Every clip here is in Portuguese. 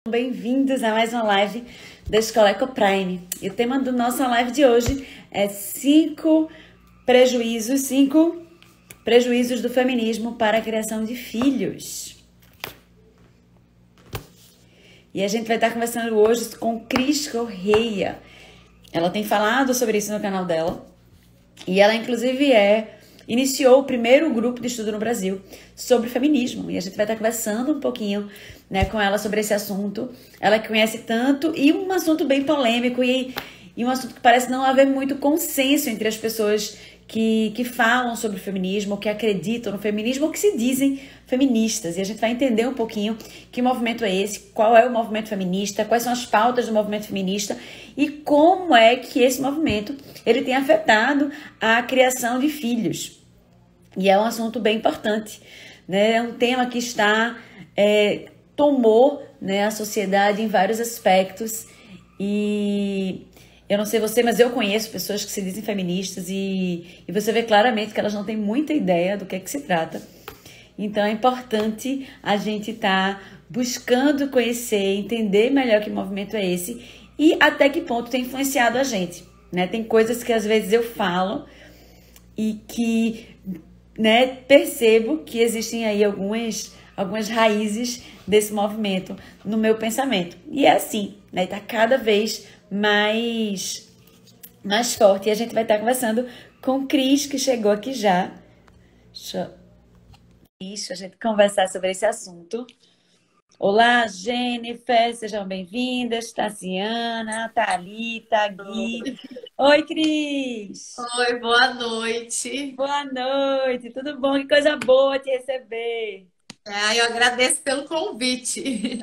Bem-vindos a mais uma live da Escola Ecoprime. E o tema do nossa live de hoje é cinco prejuízos do feminismo para a criação de filhos. E a gente vai estar conversando hoje com Cris Correia. Ela tem falado sobre isso no canal dela. E ela, inclusive, iniciou o primeiro grupo de estudo no Brasil sobre feminismo. E a gente vai estar conversando um pouquinho, né, com ela sobre esse assunto. Ela que conhece tanto, e um assunto bem polêmico, e um assunto que parece não haver muito consenso entre as pessoas que falam sobre o feminismo, que acreditam no feminismo, ou que se dizem feministas. E a gente vai entender um pouquinho que movimento é esse, qual é o movimento feminista, quais são as pautas do movimento feminista e como é que esse movimento ele tem afetado a criação de filhos. E é um assunto bem importante, né? É um tema que tomou, né, a sociedade em vários aspectos. E eu não sei você, mas eu conheço pessoas que se dizem feministas e você vê claramente que elas não têm muita ideia do que é que se trata. Então é importante a gente estar buscando conhecer, entender melhor que movimento é esse e até que ponto tem influenciado a gente, né? Tem coisas que às vezes eu falo e que, né, percebo que existem aí algumas raízes desse movimento no meu pensamento. E é assim, né? Tá cada vez mais forte. E a gente vai estar conversando com Cris, que chegou aqui já. Deixa a gente conversar sobre esse assunto. Olá, Jennifer, sejam bem-vindas. Tassiana, Thalita, Gui. Oi, Cris. Oi, boa noite. Boa noite, tudo bom? Que coisa boa te receber. Eu agradeço pelo convite.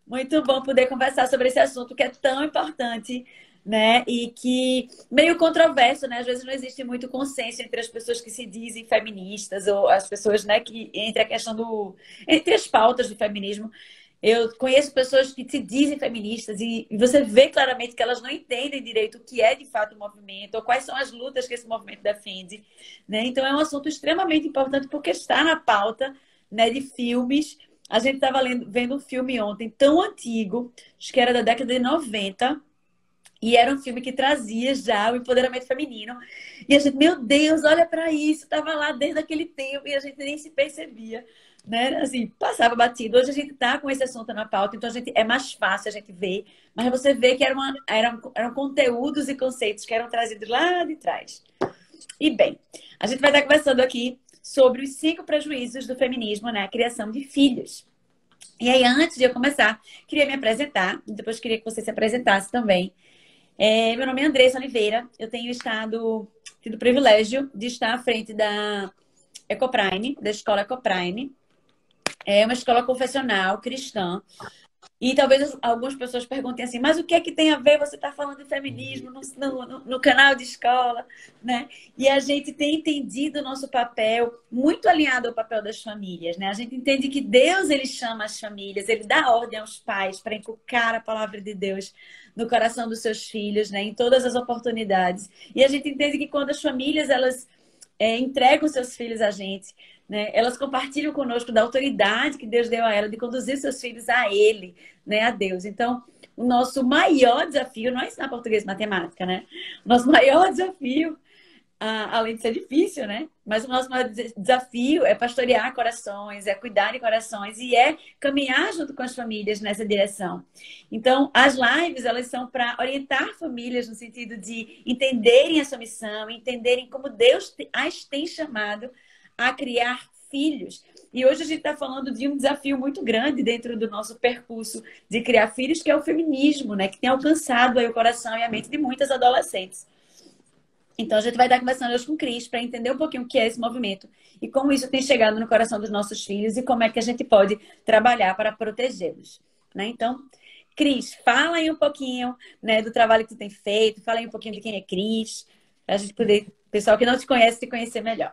Muito bom poder conversar sobre esse assunto que é tão importante, né? E que meio controverso, né? Às vezes não existe muito consenso entre as pessoas que se dizem feministas ou as pessoas, né, que entre a questão entre as pautas do feminismo. Eu conheço pessoas que se dizem feministas e você vê claramente que elas não entendem direito o que é de fato o movimento ou quais são as lutas que esse movimento defende, né? Então é um assunto extremamente importante porque está na pauta, né, de filmes. A gente estava vendo um filme ontem tão antigo, acho que era da década de 90, e era um filme que trazia já o empoderamento feminino. E a gente, meu Deus, olha para isso, estava lá desde aquele tempo e a gente nem se percebia, né? Assim, passava batido. Hoje a gente está com esse assunto na pauta, então é mais fácil a gente ver, mas você vê que eram conteúdos e conceitos que eram trazidos lá de trás. E bem, a gente vai estar conversando aqui sobre os 5 prejuízos do feminismo na criação de filhos. E aí, antes de eu começar, queria me apresentar, e depois queria que você se apresentasse também. Meu nome é Andressa Oliveira, eu tenho tido o privilégio de estar à frente da Ecoprime, da escola Ecoprime. É uma escola confessional cristã. E talvez algumas pessoas perguntem assim, mas o que é que tem a ver você estar falando de feminismo no canal de escola, né? E a gente tem entendido o nosso papel muito alinhado ao papel das famílias, né? A gente entende que Deus, ele chama as famílias, ele dá ordem aos pais para inculcar a palavra de Deus no coração dos seus filhos, né? Em todas as oportunidades. E a gente entende que quando as famílias, elas entregam seus filhos a gente, né? Elas compartilham conosco da autoridade que Deus deu a ela de conduzir seus filhos a Ele, né? A Deus. Então, o nosso maior desafio não é ensinar português e matemática, né? O nosso maior desafio, além de ser difícil, né? Mas o nosso maior desafio é pastorear corações, é cuidar de corações e é caminhar junto com as famílias nessa direção. Então, as lives, elas são para orientar famílias no sentido de entenderem a sua missão, entenderem como Deus as tem chamado a criar filhos. E hoje a gente está falando de um desafio muito grande dentro do nosso percurso de criar filhos, que é o feminismo, né? Que tem alcançado aí o coração e a mente de muitas adolescentes. Então a gente vai estar conversando hoje com o Cris para entender um pouquinho o que é esse movimento e como isso tem chegado no coração dos nossos filhos e como é que a gente pode trabalhar para protegê-los, né? Então, Cris, fala aí um pouquinho, né, do trabalho que tu tem feito, fala aí um pouquinho de quem é Cris, para a gente poder, o pessoal que não te conhece, te conhecer melhor.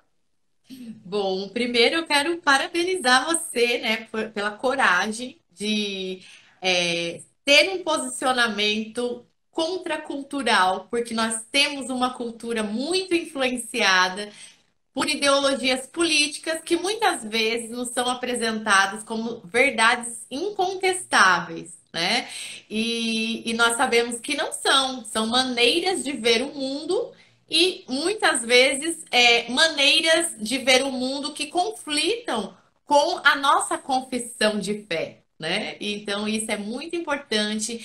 Bom, primeiro eu quero parabenizar você, né, pela coragem de ter um posicionamento contracultural, porque nós temos uma cultura muito influenciada por ideologias políticas que muitas vezes nos são apresentadas como verdades incontestáveis. né? E nós sabemos que não são, são maneiras de ver o mundo e muitas vezes maneiras de ver o mundo que conflitam com a nossa confissão de fé. Né? Então, isso é muito importante,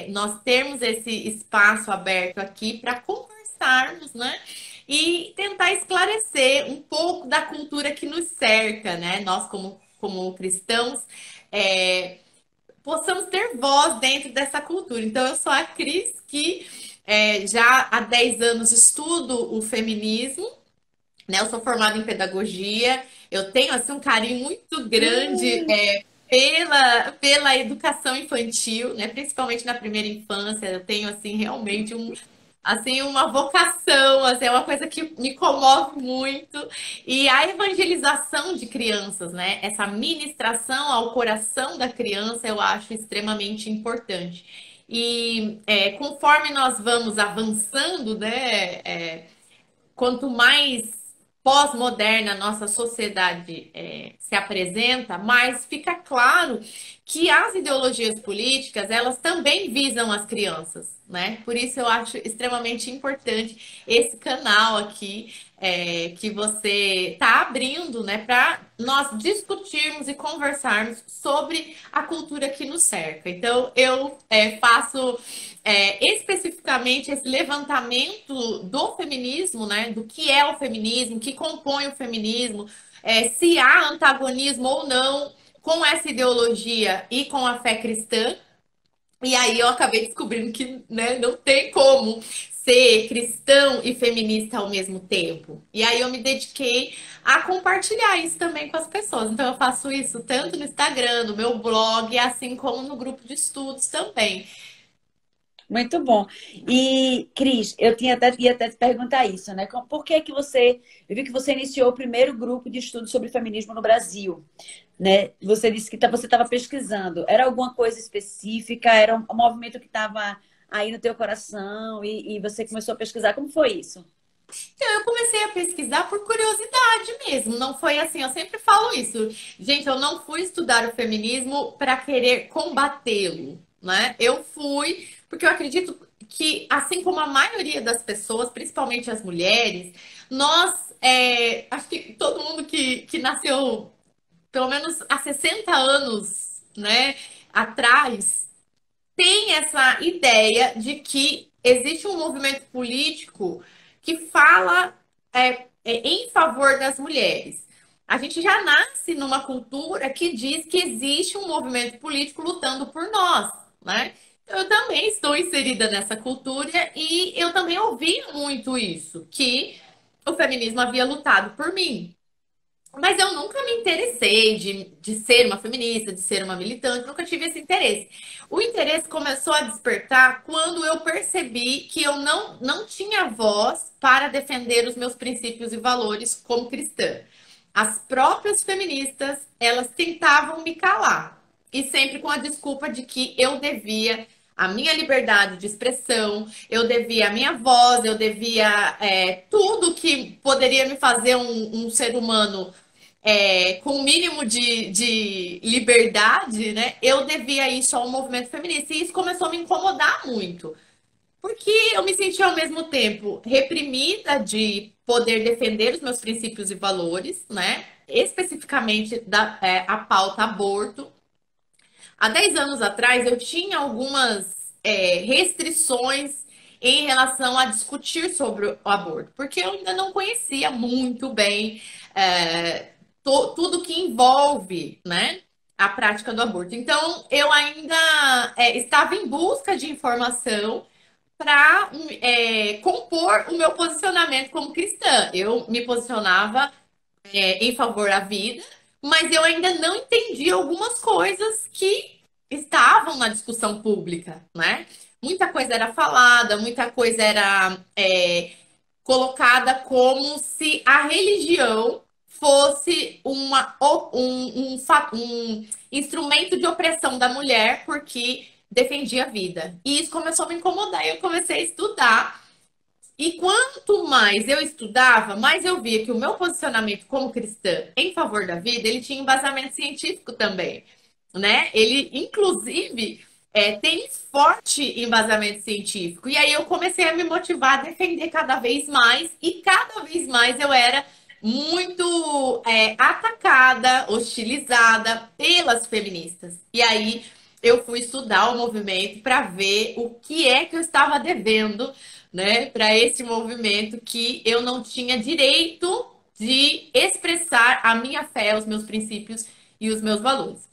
nós termos esse espaço aberto aqui para conversarmos, né? E tentar esclarecer um pouco da cultura que nos cerca, né? Nós, como cristãos, é, possamos ter voz dentro dessa cultura. Então, eu sou a Cris, que já há 10 anos estudo o feminismo, né? Eu sou formada em pedagogia, eu tenho assim, um carinho muito grande pela educação infantil, né? Principalmente na primeira infância. Eu tenho assim, realmente assim, uma vocação, assim, é uma coisa que me comove muito. E a evangelização de crianças, né? Essa ministração ao coração da criança, eu acho extremamente importante. E conforme nós vamos avançando, né? Quanto mais pós-moderna a nossa sociedade se apresenta, mais fica claro que as ideologias políticas, elas também visam as crianças, né? Por isso eu acho extremamente importante esse canal aqui que você está abrindo, né, para nós discutirmos e conversarmos sobre a cultura que nos cerca. Então, eu faço especificamente esse levantamento do feminismo, né, do que é o feminismo, que compõe o feminismo, se há antagonismo ou não com essa ideologia e com a fé cristã. E aí eu acabei descobrindo que, né, não tem como ser cristão e feminista ao mesmo tempo. E aí eu me dediquei a compartilhar isso também com as pessoas. Então eu faço isso tanto no Instagram, no meu blog, assim como no grupo de estudos também. Muito bom. E, Cris, ia até te perguntar isso, né? Por que que você. Eu vi que você iniciou o primeiro grupo de estudo sobre feminismo no Brasil, né? Você disse que você estava pesquisando. Era alguma coisa específica? Era um movimento que estava aí no teu coração e você começou a pesquisar? Como foi isso? Então, eu comecei a pesquisar por curiosidade mesmo. Não foi assim, eu sempre falo isso. Gente, eu não fui estudar o feminismo para querer combatê-lo, né? Eu fui porque eu acredito que, assim como a maioria das pessoas, principalmente as mulheres, nós, acho que todo mundo que nasceu pelo menos há 60 anos, né, atrás, tem essa ideia de que existe um movimento político que fala em favor das mulheres. A gente já nasce numa cultura que diz que existe um movimento político lutando por nós, né? Eu também estou inserida nessa cultura e eu também ouvi muito isso, que o feminismo havia lutado por mim. Mas eu nunca me interessei de ser uma feminista, de ser uma militante, nunca tive esse interesse. O interesse começou a despertar quando eu percebi que eu não tinha voz para defender os meus princípios e valores como cristã. As próprias feministas, elas tentavam me calar. E sempre com a desculpa de que eu devia a minha liberdade de expressão, eu devia a minha voz, eu devia tudo que poderia me fazer um ser humano com o mínimo de liberdade, né? Eu devia isso ao movimento feminista. E isso começou a me incomodar muito. Porque eu me sentia ao mesmo tempo reprimida de poder defender os meus princípios e valores, né? Especificamente a pauta aborto. Há 10 anos atrás, eu tinha algumas restrições em relação a discutir sobre o aborto, porque eu ainda não conhecia muito bem tudo que envolve, né, a prática do aborto. Então, eu ainda estava em busca de informação para compor o meu posicionamento como cristã. Eu me posicionava em favor da vida, mas eu ainda não entendi algumas coisas que estavam na discussão pública, né? Muita coisa era falada, muita coisa era colocada como se a religião fosse um instrumento de opressão da mulher porque defendia a vida. E isso começou a me incomodar. Eu comecei a estudar e quanto mais eu estudava, mais eu via que o meu posicionamento como cristã em favor da vida, ele tinha embasamento científico também. né? Ele, inclusive, tem forte embasamento científico. E aí eu comecei a me motivar a defender cada vez mais, e cada vez mais eu era muito atacada, hostilizada pelas feministas. E aí eu fui estudar o movimento para ver o que é que eu estava devendo, né, para esse movimento, que eu não tinha direito de expressar a minha fé, os meus princípios e os meus valores.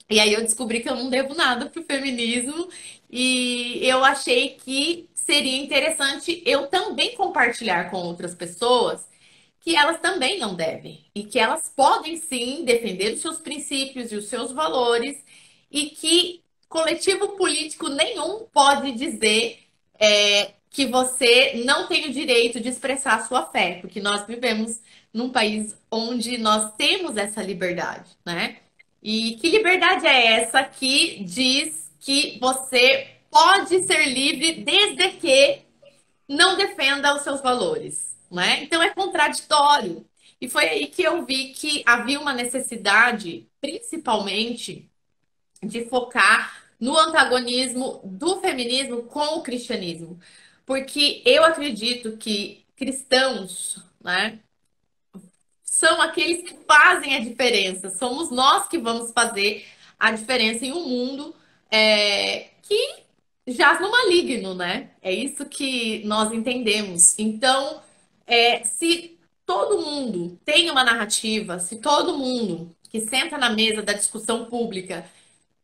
E aí eu descobri que eu não devo nada pro feminismo, e eu achei que seria interessante eu também compartilhar com outras pessoas que elas também não devem e que elas podem sim defender os seus princípios e os seus valores, e que coletivo político nenhum pode dizer que você não tem o direito de expressar a sua fé, porque nós vivemos num país onde nós temos essa liberdade, né? E que liberdade é essa que diz que você pode ser livre desde que não defenda os seus valores, né? Então é contraditório. E foi aí que eu vi que havia uma necessidade, principalmente, de focar no antagonismo do feminismo com o cristianismo. Porque eu acredito que cristãos, né, são aqueles que fazem a diferença. Somos nós que vamos fazer a diferença em um mundo que jaz no maligno, né? É isso que nós entendemos. Então, se todo mundo tem uma narrativa, se todo mundo que senta na mesa da discussão pública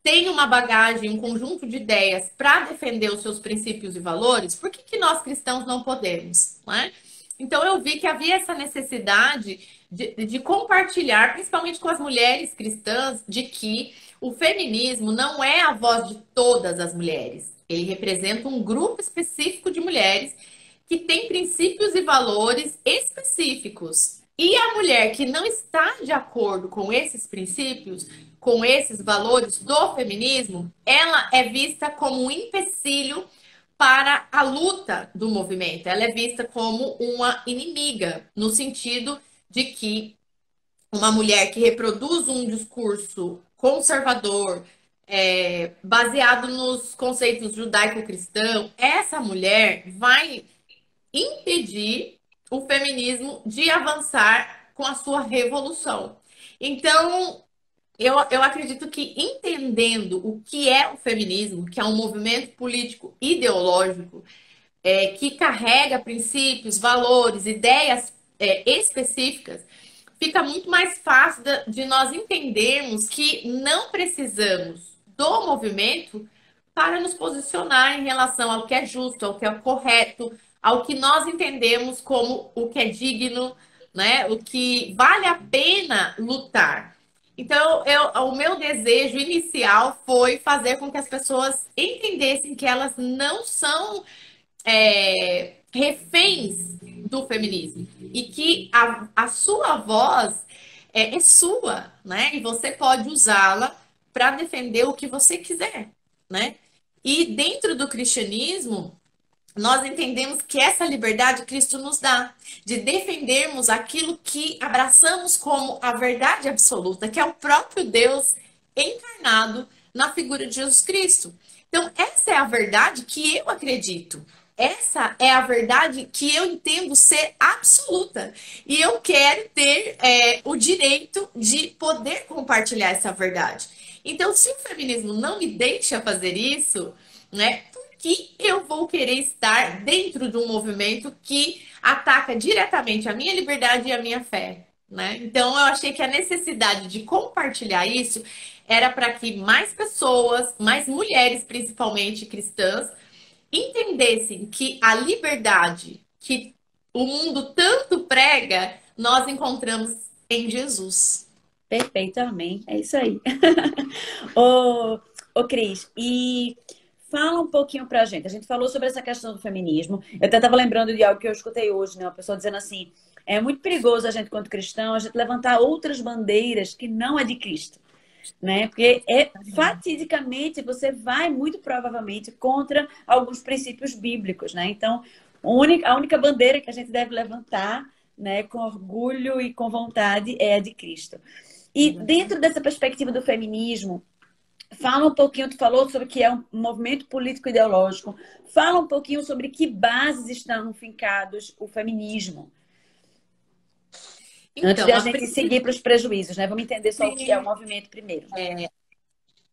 tem uma bagagem, um conjunto de ideias para defender os seus princípios e valores, por que que nós cristãos não podemos, né? Então eu vi que havia essa necessidade de compartilhar, principalmente com as mulheres cristãs, de que o feminismo não é a voz de todas as mulheres. Ele representa um grupo específico de mulheres que tem princípios e valores específicos. E a mulher que não está de acordo com esses princípios, com esses valores do feminismo, ela é vista como um empecilho para a luta do movimento. Ela é vista como uma inimiga, no sentido de que uma mulher que reproduz um discurso conservador, baseado nos conceitos judaico-cristãos, essa mulher vai impedir o feminismo de avançar com a sua revolução. Então, eu acredito que entendendo o que é o feminismo, que é um movimento político ideológico, que carrega princípios, valores, ideias específicas, fica muito mais fácil de nós entendermos que não precisamos do movimento para nos posicionar em relação ao que é justo, ao que é correto, ao que nós entendemos como o que é digno, né? O que vale a pena lutar. Então, o meu desejo inicial foi fazer com que as pessoas entendessem que elas não são reféns do feminismo, e que a sua voz é sua, né? E você pode usá-la para defender o que você quiser, né? E dentro do cristianismo, nós entendemos que essa liberdade Cristo nos dá, de defendermos aquilo que abraçamos como a verdade absoluta, que é o próprio Deus encarnado na figura de Jesus Cristo. Então, essa é a verdade que eu acredito. Essa é a verdade que eu entendo ser absoluta. E eu quero ter o direito de poder compartilhar essa verdade. Então, se o feminismo não me deixa fazer isso, né, que eu vou querer estar dentro de um movimento que ataca diretamente a minha liberdade e a minha fé, né? Então eu achei que a necessidade de compartilhar isso era para que mais pessoas, mais mulheres principalmente cristãs, entendessem que a liberdade que o mundo tanto prega, nós encontramos em Jesus. Perfeito, amém. É isso aí. Ô, Cris, e fala um pouquinho pra gente. A gente falou sobre essa questão do feminismo. Eu até estava lembrando de algo que eu escutei hoje, né? Uma pessoa dizendo assim: é muito perigoso a gente, quanto cristão, a gente levantar outras bandeiras que não é de Cristo, né? Porque fatidicamente você vai muito provavelmente contra alguns princípios bíblicos, né? Então, a única bandeira que a gente deve levantar, né, com orgulho e com vontade é a de Cristo. E dentro dessa perspectiva do feminismo, Fala um pouquinho, tu falou sobre o que é um movimento político ideológico. Fala um pouquinho sobre que bases estão fincados o feminismo. Antes de Então, a a gente seguir para os prejuízos, né? Vamos entender só o que é o princípio, movimento primeiro.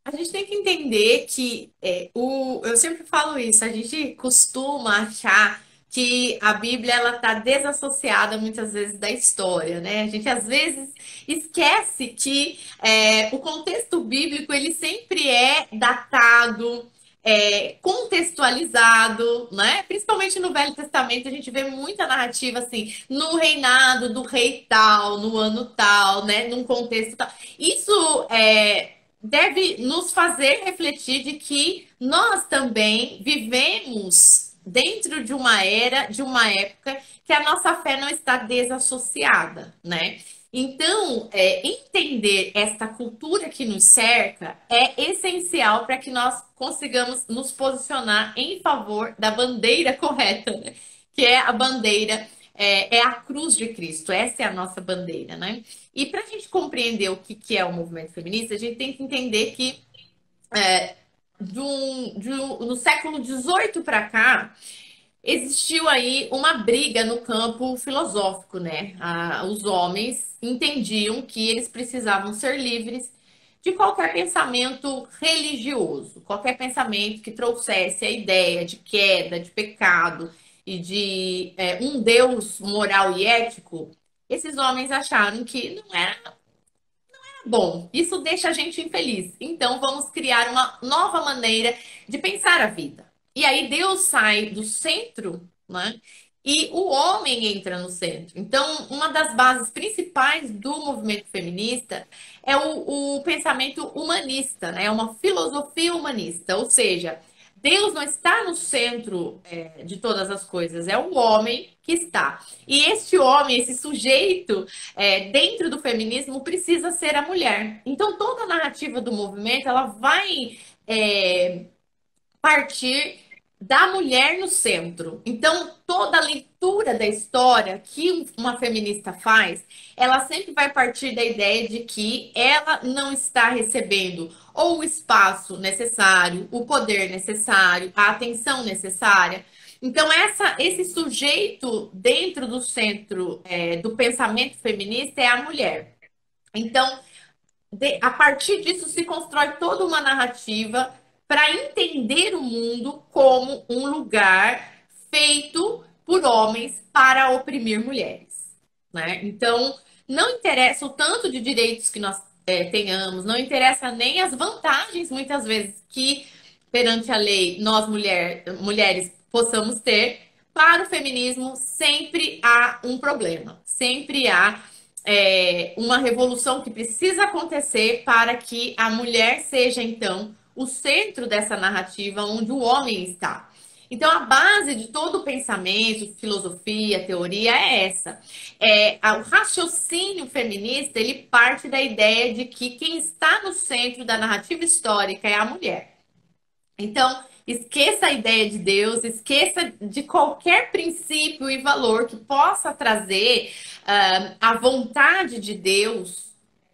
a gente tem que entender que eu sempre falo isso, a gente costuma achar que a Bíblia ela está desassociada muitas vezes da história, né? A gente às vezes esquece que o contexto bíblico ele sempre é datado, contextualizado, né? Principalmente no Velho Testamento a gente vê muita narrativa assim, no reinado do rei tal, no ano tal, né? Num contexto tal. Isso deve nos fazer refletir de que nós também vivemos dentro de uma era, de uma época que a nossa fé não está desassociada, né? Então, entender esta cultura que nos cerca é essencial para que nós consigamos nos posicionar em favor da bandeira correta, né? Que é a bandeira, é a cruz de Cristo. Essa é a nossa bandeira, né? E para a gente compreender o que é o movimento feminista, a gente tem que entender que no século XVIII para cá, existiu aí uma briga no campo filosófico, né? Os homens entendiam que eles precisavam ser livres de qualquer pensamento religioso, qualquer pensamento que trouxesse a ideia de queda, de pecado e de um Deus moral e ético. Esses homens acharam que não era bom, isso deixa a gente infeliz. Então vamos criar uma nova maneira de pensar a vida. E aí Deus sai do centro, né? E o homem entra no centro. Então, uma das bases principais do movimento feminista é o pensamento humanista, né? É uma filosofia humanista, ou seja, Deus não está no centro de todas as coisas, é o homem que está. E este homem, esse sujeito, dentro do feminismo, precisa ser a mulher. Então, toda a narrativa do movimento, ela vai partir da mulher no centro. Então, toda a leitura da história que uma feminista faz, ela sempre vai partir da ideia de que ela não está recebendo ou o espaço necessário, o poder necessário, a atenção necessária. Então, esse sujeito dentro do centro do pensamento feminista é a mulher. Então, a partir disso se constrói toda uma narrativa para entender o mundo como um lugar feito por homens para oprimir mulheres, né? Então, não interessa o tanto de direitos que nós tenhamos, não interessa nem as vantagens, muitas vezes, que perante a lei nós mulheres possamos ter. Para o feminismo, sempre há um problema, sempre há uma revolução que precisa acontecer para que a mulher seja, então, o centro dessa narrativa onde o homem está. Então, a base de todo o pensamento, filosofia, teoria é essa. O raciocínio feminista, ele parte da ideia de que quem está no centro da narrativa histórica é a mulher. Então, esqueça a ideia de Deus, esqueça de qualquer princípio e valor que possa trazer a vontade de Deus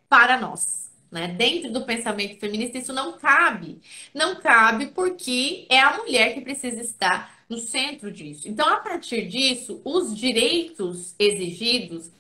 para nós. Né? Dentro do pensamento feminista, isso não cabe. Não cabe porque é a mulher que precisa estar no centro disso. Então, a partir disso, os direitos exigidos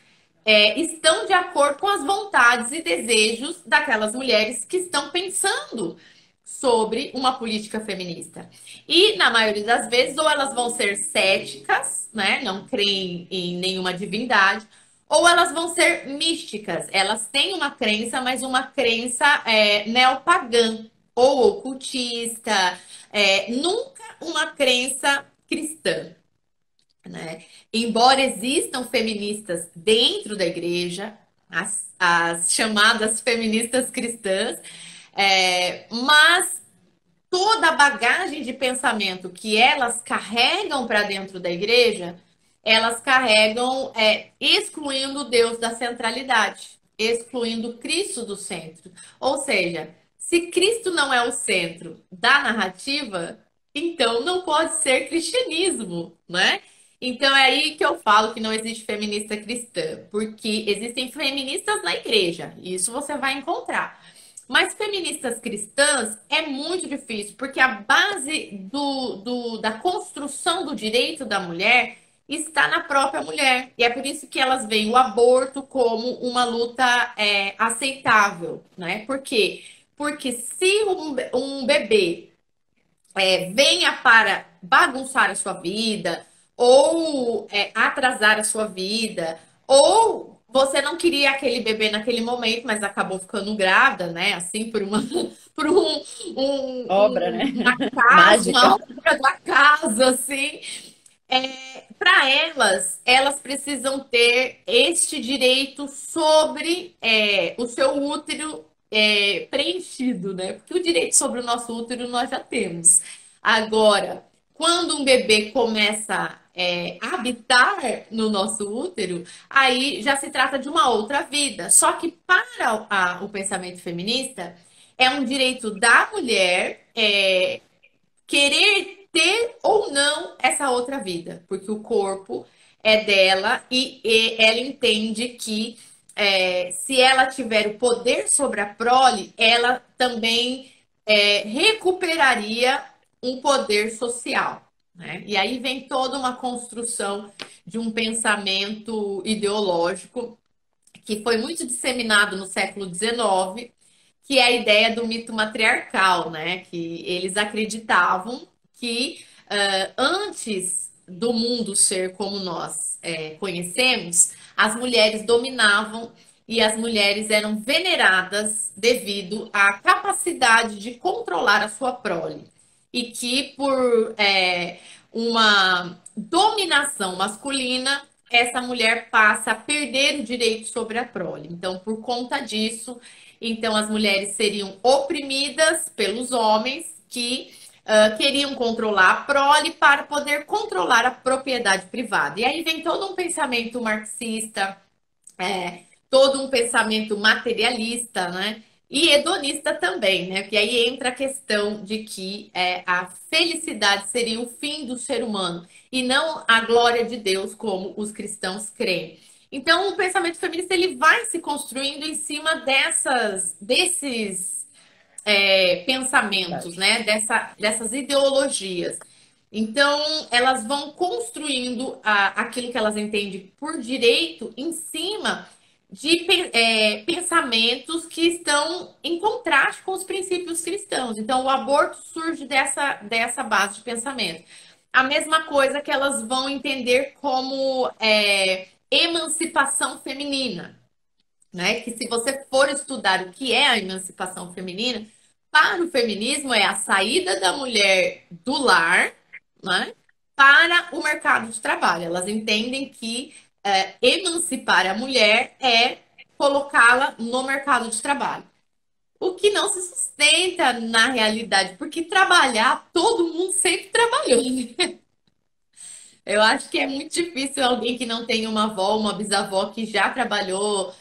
estão de acordo com as vontades e desejos daquelas mulheres que estão pensando sobre uma política feminista. E, na maioria das vezes, ou elas vão ser céticas, né? Não creem em nenhuma divindade, ou elas vão ser místicas. Elas têm uma crença, mas uma crença neopagã ou ocultista, nunca uma crença cristã. Né? Embora existam feministas dentro da igreja, as chamadas feministas cristãs, mas toda a bagagem de pensamento que elas carregam para dentro da igreja, elas carregam excluindo Deus da centralidade, excluindo Cristo do centro. Ou seja, se Cristo não é o centro da narrativa, então não pode ser cristianismo, né? Então é aí que eu falo que não existe feminista cristã, porque existem feministas na igreja, isso você vai encontrar. Mas feministas cristãs é muito difícil, porque a base da construção do direito da mulher está na própria mulher. E é por isso que elas veem o aborto como uma luta aceitável, né? Por quê? Porque se um bebê venha para bagunçar a sua vida, ou atrasar a sua vida, ou você não queria aquele bebê naquele momento, mas acabou ficando grávida, né? Assim, por uma, por Obra, né? uma casa, Mágica. uma obra da casa, assim. Para elas precisam ter este direito sobre o seu útero preenchido, né? Porque o direito sobre o nosso útero nós já temos. Agora, quando um bebê começa a habitar no nosso útero, aí já se trata de uma outra vida. Só que para o pensamento feminista, é um direito da mulher querer ter ou não essa outra vida, porque o corpo é dela e ela entende que se ela tiver o poder sobre a prole, ela também recuperaria um poder social. Né? E aí vem toda uma construção de um pensamento ideológico que foi muito disseminado no século XIX, que é a ideia do mito matriarcal, né? Que eles acreditavam que antes do mundo ser como nós conhecemos, as mulheres dominavam e as mulheres eram veneradas devido à capacidade de controlar a sua prole. E que por uma dominação masculina, essa mulher passa a perder o direito sobre a prole. Então, por conta disso, então as mulheres seriam oprimidas pelos homens que queriam controlar a prole para poder controlar a propriedade privada. E aí vem todo um pensamento marxista, todo um pensamento materialista, né? E hedonista também, né? Porque aí entra a questão de que a felicidade seria o fim do ser humano e não a glória de Deus, como os cristãos creem. Então, o pensamento feminista ele vai se construindo em cima desses pensamentos, Verdade. né? Dessas ideologias. Então, elas vão construindo aquilo que elas entendem por direito em cima de pensamentos que estão em contraste com os princípios cristãos. Então, o aborto surge dessa base de pensamento. A mesma coisa que elas vão entender como emancipação feminina, né? Que se você for estudar o que é a emancipação feminina, para o feminismo é a saída da mulher do lar, né, para o mercado de trabalho. Elas entendem que emancipar a mulher é colocá-la no mercado de trabalho. O que não se sustenta na realidade, porque trabalhar, todo mundo sempre trabalhou. Eu acho que é muito difícil alguém que não tem uma avó, uma bisavó que já trabalhou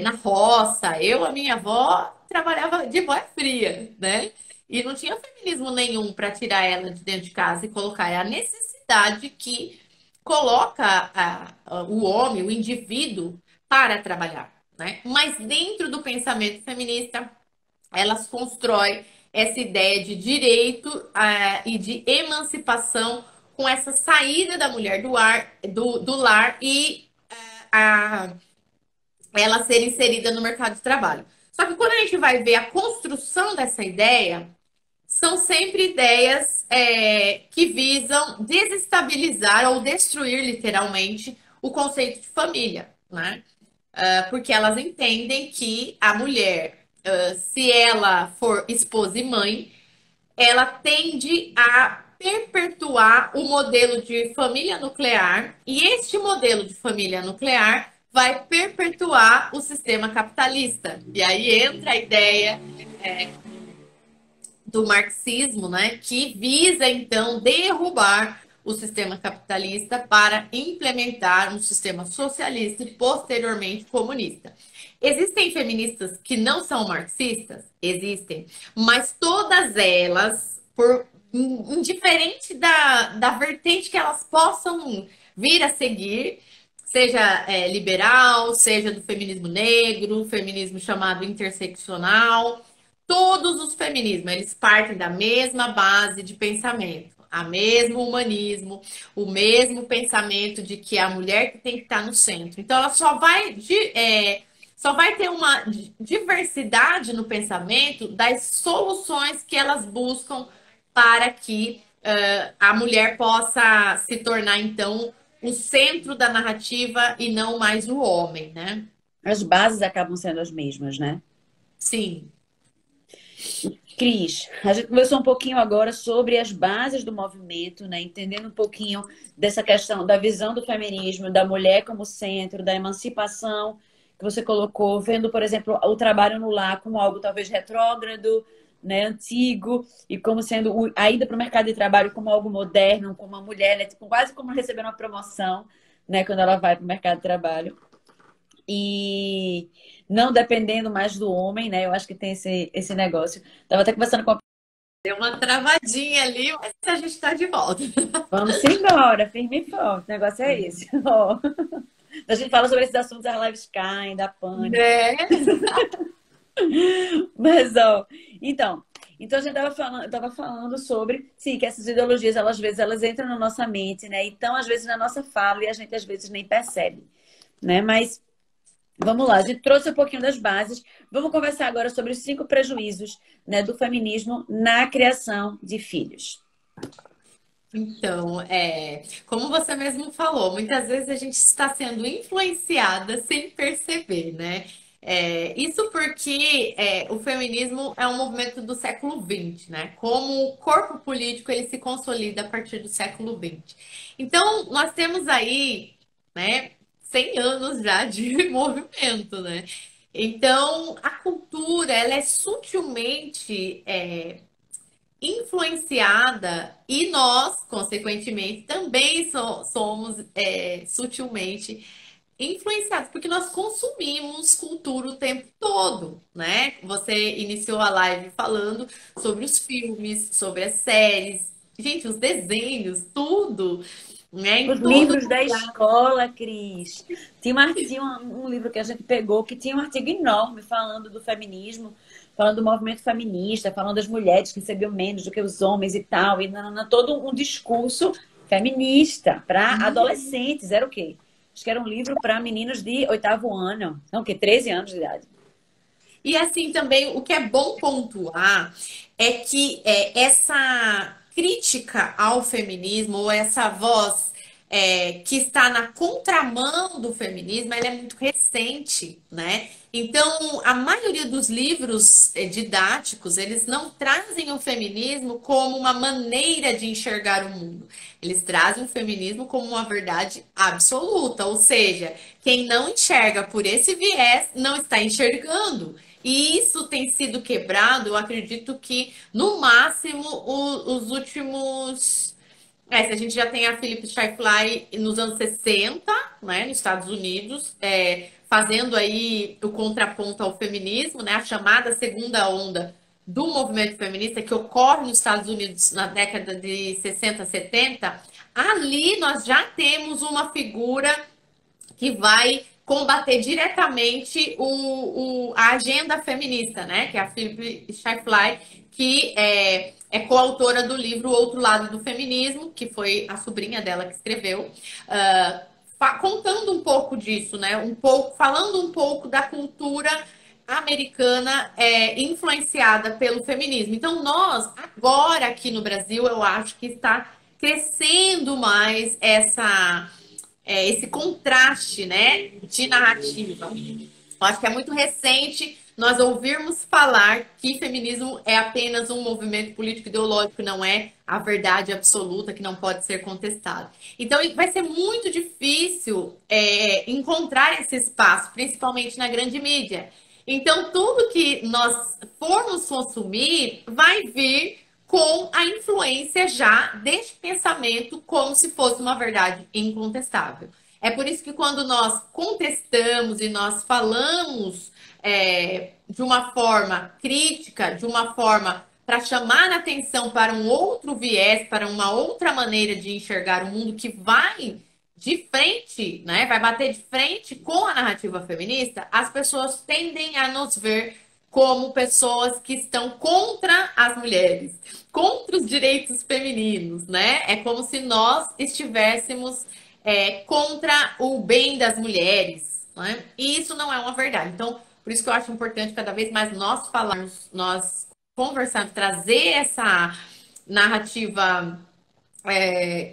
na roça. A minha avó, trabalhava de boia fria, né? E não tinha feminismo nenhum para tirar ela de dentro de casa e colocar. É a necessidade que coloca o homem, o indivíduo, para trabalhar, né? Mas dentro do pensamento feminista, elas constroem essa ideia de direito e de emancipação com essa saída da mulher do lar e a, ela ser inserida no mercado de trabalho. Só que quando a gente vai ver a construção dessa ideia, são sempre ideias que visam desestabilizar ou destruir literalmente o conceito de família, né? Porque elas entendem que a mulher, se ela for esposa e mãe, ela tende a perpetuar o modelo de família nuclear, e este modelo de família nuclear vai perpetuar o sistema capitalista. E aí entra a ideia do marxismo, né, que visa então derrubar o sistema capitalista para implementar um sistema socialista e posteriormente comunista. Existem feministas que não são marxistas? Existem, mas todas elas, indiferente da vertente que elas possam vir a seguir, seja liberal, seja do feminismo negro, feminismo chamado interseccional, todos os feminismos, eles partem da mesma base de pensamento, a mesmo humanismo, o mesmo pensamento de que é a mulher que tem que estar no centro. Então, ela só vai ter uma diversidade no pensamento das soluções que elas buscam para que a mulher possa se tornar, então, o centro da narrativa e não mais o homem, né? As bases acabam sendo as mesmas, né? Sim. Cris, a gente conversou um pouquinho agora sobre as bases do movimento, né? Entendendo um pouquinho dessa questão da visão do feminismo, da mulher como centro, da emancipação que você colocou, vendo, por exemplo, o trabalho no lar como algo talvez retrógrado, né, antigo, e como sendo a ida para o mercado de trabalho como algo moderno, como uma mulher, né, tipo, quase como receber uma promoção, né, quando ela vai para o mercado de trabalho. E não dependendo mais do homem, né? Eu acho que tem esse negócio. Tava até conversando com a... Deu uma travadinha ali, mas a gente está de volta. Vamos embora, firme e forte. O negócio é esse. Ó. A gente fala sobre esses assuntos, as lives caem, da pânico. Né? Mas, ó, então a gente tava falando sobre, sim, que essas ideologias, elas, às vezes, elas entram na nossa mente, né? Então, às vezes, na nossa fala, e a gente, às vezes, nem percebe, né? Mas vamos lá, a gente trouxe um pouquinho das bases. Vamos conversar agora sobre os 5 prejuízos, né, do feminismo na criação de filhos. Então, como você mesmo falou, muitas vezes a gente está sendo influenciada sem perceber, né? Isso porque o feminismo é um movimento do século XX, né? Como o corpo político ele se consolida a partir do século XX. Então, nós temos aí, né, 100 anos já de movimento, né? Então, a cultura, ela é sutilmente influenciada e nós, consequentemente, também somos sutilmente influenciados, porque nós consumimos cultura o tempo todo, né? Você iniciou a live falando sobre os filmes, sobre as séries, gente, os desenhos, tudo, né? Em Os todo livros da escola, Cris. Tinha um livro que a gente pegou que tinha um artigo enorme falando do feminismo, falando do movimento feminista, falando das mulheres que recebiam menos do que os homens e tal, e todo um discurso feminista para adolescentes. Era o quê? Acho que era um livro para meninos de 8º ano. Não, o quê? 13 anos de idade. E assim também, o que é bom pontuar é que essa crítica ao feminismo, ou essa voz que está na contramão do feminismo, ela é muito recente, né? Então, a maioria dos livros didáticos, eles não trazem o feminismo como uma maneira de enxergar o mundo. Eles trazem o feminismo como uma verdade absoluta, ou seja, quem não enxerga por esse viés não está enxergando. E isso tem sido quebrado, eu acredito que, no máximo, os últimos. Se a gente já tem a Philip Skyfly nos anos 60, né, nos Estados Unidos, fazendo aí o contraponto ao feminismo, né, a chamada segunda onda do movimento feminista que ocorre nos Estados Unidos na década de 60, 70, ali nós já temos uma figura que vai combater diretamente a agenda feminista, né? Que é a Philip Skyfly, que é coautora do livro O Outro Lado do Feminismo, que foi a sobrinha dela que escreveu, contando um pouco disso, né? Falando um pouco da cultura americana influenciada pelo feminismo. Então, nós, agora aqui no Brasil, eu acho que está crescendo mais esse contraste, né, de narrativa. Eu acho que é muito recente nós ouvirmos falar que feminismo é apenas um movimento político ideológico, não é a verdade absoluta que não pode ser contestada. Então, vai ser muito difícil encontrar esse espaço, principalmente na grande mídia. Então, tudo que nós formos consumir vai vir com a influência já deste pensamento como se fosse uma verdade incontestável. É por isso que quando nós contestamos e nós falamos de uma forma crítica, de uma forma para chamar a atenção para um outro viés, para uma outra maneira de enxergar o mundo que vai de frente, né? Vai bater de frente com a narrativa feminista, as pessoas tendem a nos ver como pessoas que estão contra as mulheres, contra os direitos femininos, né? É como se nós estivéssemos contra o bem das mulheres, né? E isso não é uma verdade. Então, por isso que eu acho importante cada vez mais nós falarmos, nós conversarmos, trazer essa narrativa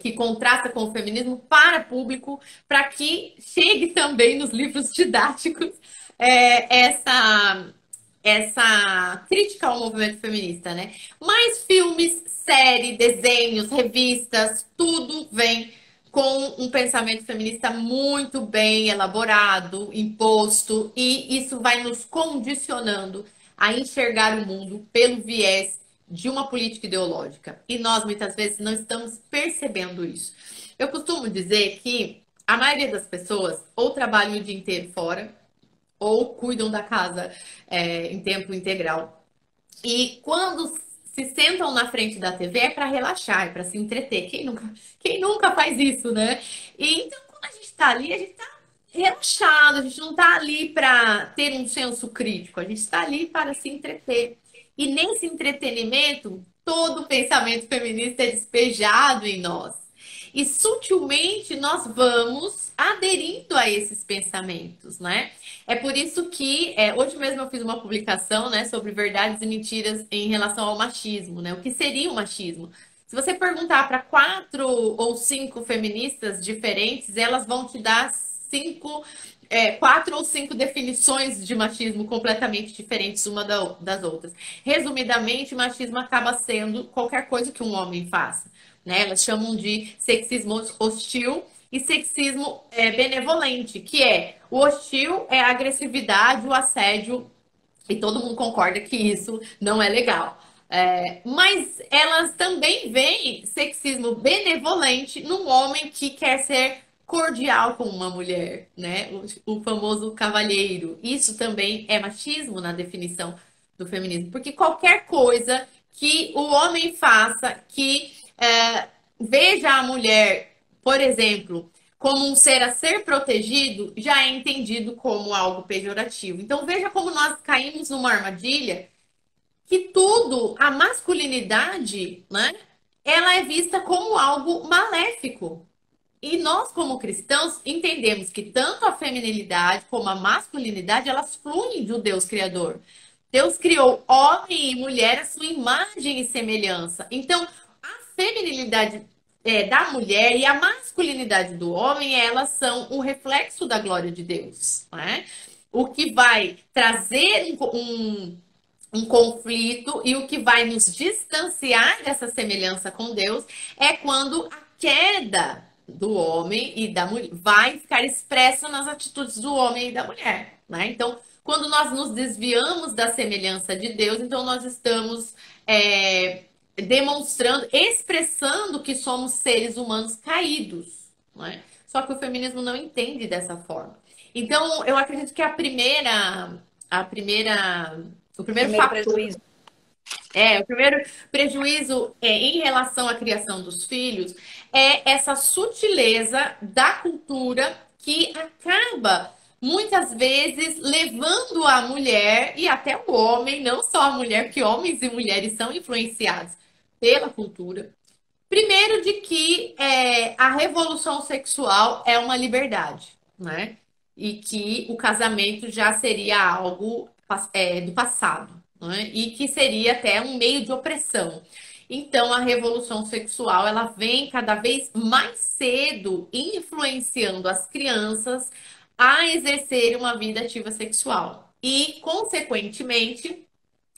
que contrasta com o feminismo para público, para que chegue também nos livros didáticos essa crítica ao movimento feminista, né? Mas filmes, séries, desenhos, revistas, tudo vem com um pensamento feminista muito bem elaborado, imposto, e isso vai nos condicionando a enxergar o mundo pelo viés de uma política ideológica. E nós, muitas vezes, não estamos percebendo isso. Eu costumo dizer que a maioria das pessoas ou trabalham o dia inteiro fora, ou cuidam da casa em tempo integral. E quando se sentam na frente da TV é para relaxar, é para se entreter. Quem nunca faz isso, né? E então, quando a gente está ali, a gente está relaxado, a gente não está ali para ter um senso crítico, a gente está ali para se entreter. E nesse entretenimento, todo o pensamento feminista é despejado em nós. E sutilmente nós vamos aderindo a esses pensamentos, né? É por isso que hoje mesmo eu fiz uma publicação, né, sobre verdades e mentiras em relação ao machismo, né? O que seria o machismo? Se você perguntar para 4 ou 5 feministas diferentes, elas vão te dar 4 ou 5 definições de machismo completamente diferentes uma das outras. Resumidamente, machismo acaba sendo qualquer coisa que um homem faça, né? Elas chamam de sexismo hostil e sexismo benevolente, que o hostil é a agressividade, o assédio, e todo mundo concorda que isso não é legal. Mas elas também veem sexismo benevolente num homem que quer ser cordial com uma mulher, né? O famoso cavalheiro. Isso também é machismo na definição do feminismo, porque qualquer coisa que o homem faça que veja a mulher, por exemplo, como um ser a ser protegido, já é entendido como algo pejorativo. Então veja como nós caímos numa armadilha que tudo, a masculinidade, né, ela é vista como algo maléfico. E nós, como cristãos, entendemos que tanto a feminilidade como a masculinidade, elas fluem do Deus Criador. Deus criou homem e mulher à sua imagem e semelhança. Então, a feminilidade da mulher e a masculinidade do homem, elas são um reflexo da glória de Deus, né? O que vai trazer um conflito e o que vai nos distanciar dessa semelhança com Deus é quando a queda do homem e da mulher vai ficar expressa nas atitudes do homem e da mulher, né? Então, quando nós nos desviamos da semelhança de Deus, então nós estamos demonstrando, expressando que somos seres humanos caídos, né? Só que o feminismo não entende dessa forma. Então, eu acredito que o primeiro fator, prejuízo. o primeiro prejuízo em relação à criação dos filhos é essa sutileza da cultura que acaba muitas vezes levando a mulher e até o homem, não só a mulher, porque homens e mulheres são influenciados pela cultura. Primeiro de que a revolução sexual é uma liberdade, né? E que o casamento já seria algo do passado, né? E que seria até um meio de opressão. Então, a revolução sexual ela vem cada vez mais cedo influenciando as crianças a exercerem uma vida ativa sexual. E, consequentemente,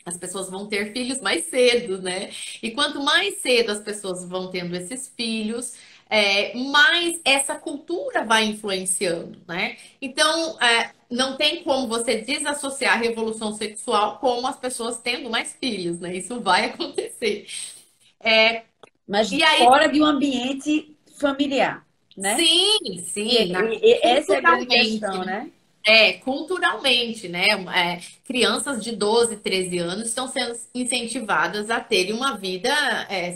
as pessoas vão ter filhos mais cedo, né? E quanto mais cedo as pessoas vão tendo esses filhos, mais essa cultura vai influenciando, né? Então, não tem como você desassociar a revolução sexual com as pessoas tendo mais filhos, né? Isso vai acontecer. Mas E aí, fora de um ambiente familiar, né? sim, sim, Essa é a grande culturalmente, questão, né? culturalmente, né? Crianças de 12, 13 anos estão sendo incentivadas a terem uma vida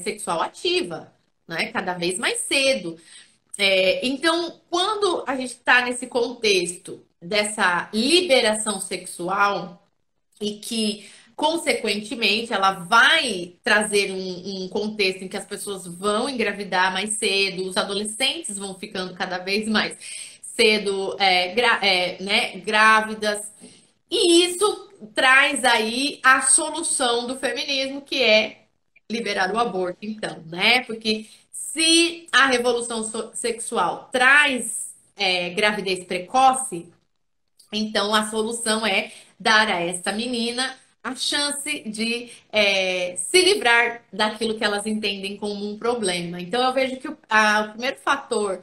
sexual ativa, né? Cada vez mais cedo. Então, quando a gente está nesse contexto dessa liberação sexual, e que, consequentemente, ela vai trazer um contexto em que as pessoas vão engravidar mais cedo, os adolescentes vão ficando cada vez mais cedo, né, grávidas. E isso traz aí a solução do feminismo, que é liberar o aborto, então, né? Porque se a revolução sexual traz gravidez precoce, então a solução é dar a essa menina a chance de se livrar daquilo que elas entendem como um problema. Então eu vejo que o primeiro fator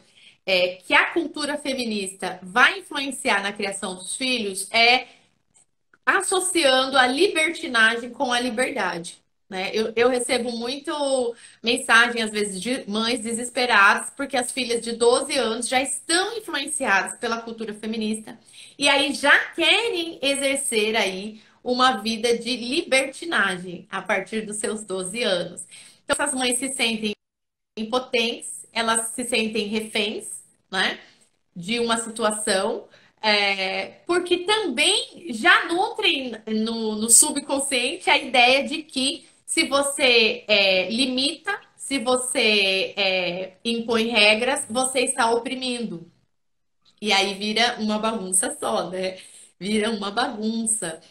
que a cultura feminista vai influenciar na criação dos filhos é associando a libertinagem com a liberdade. Né? Eu recebo muito mensagem, às vezes, de mães desesperadas, porque as filhas de 12 anos já estão influenciadas pela cultura feminista e aí já querem exercer aí uma vida de libertinagem a partir dos seus 12 anos. Então, essas mães se sentem impotentes, elas se sentem reféns, né? De uma situação, porque também já nutrem no subconsciente a ideia de que se você limita, se você impõe regras, você está oprimindo. E aí vira uma bagunça só, né? Vira uma bagunça.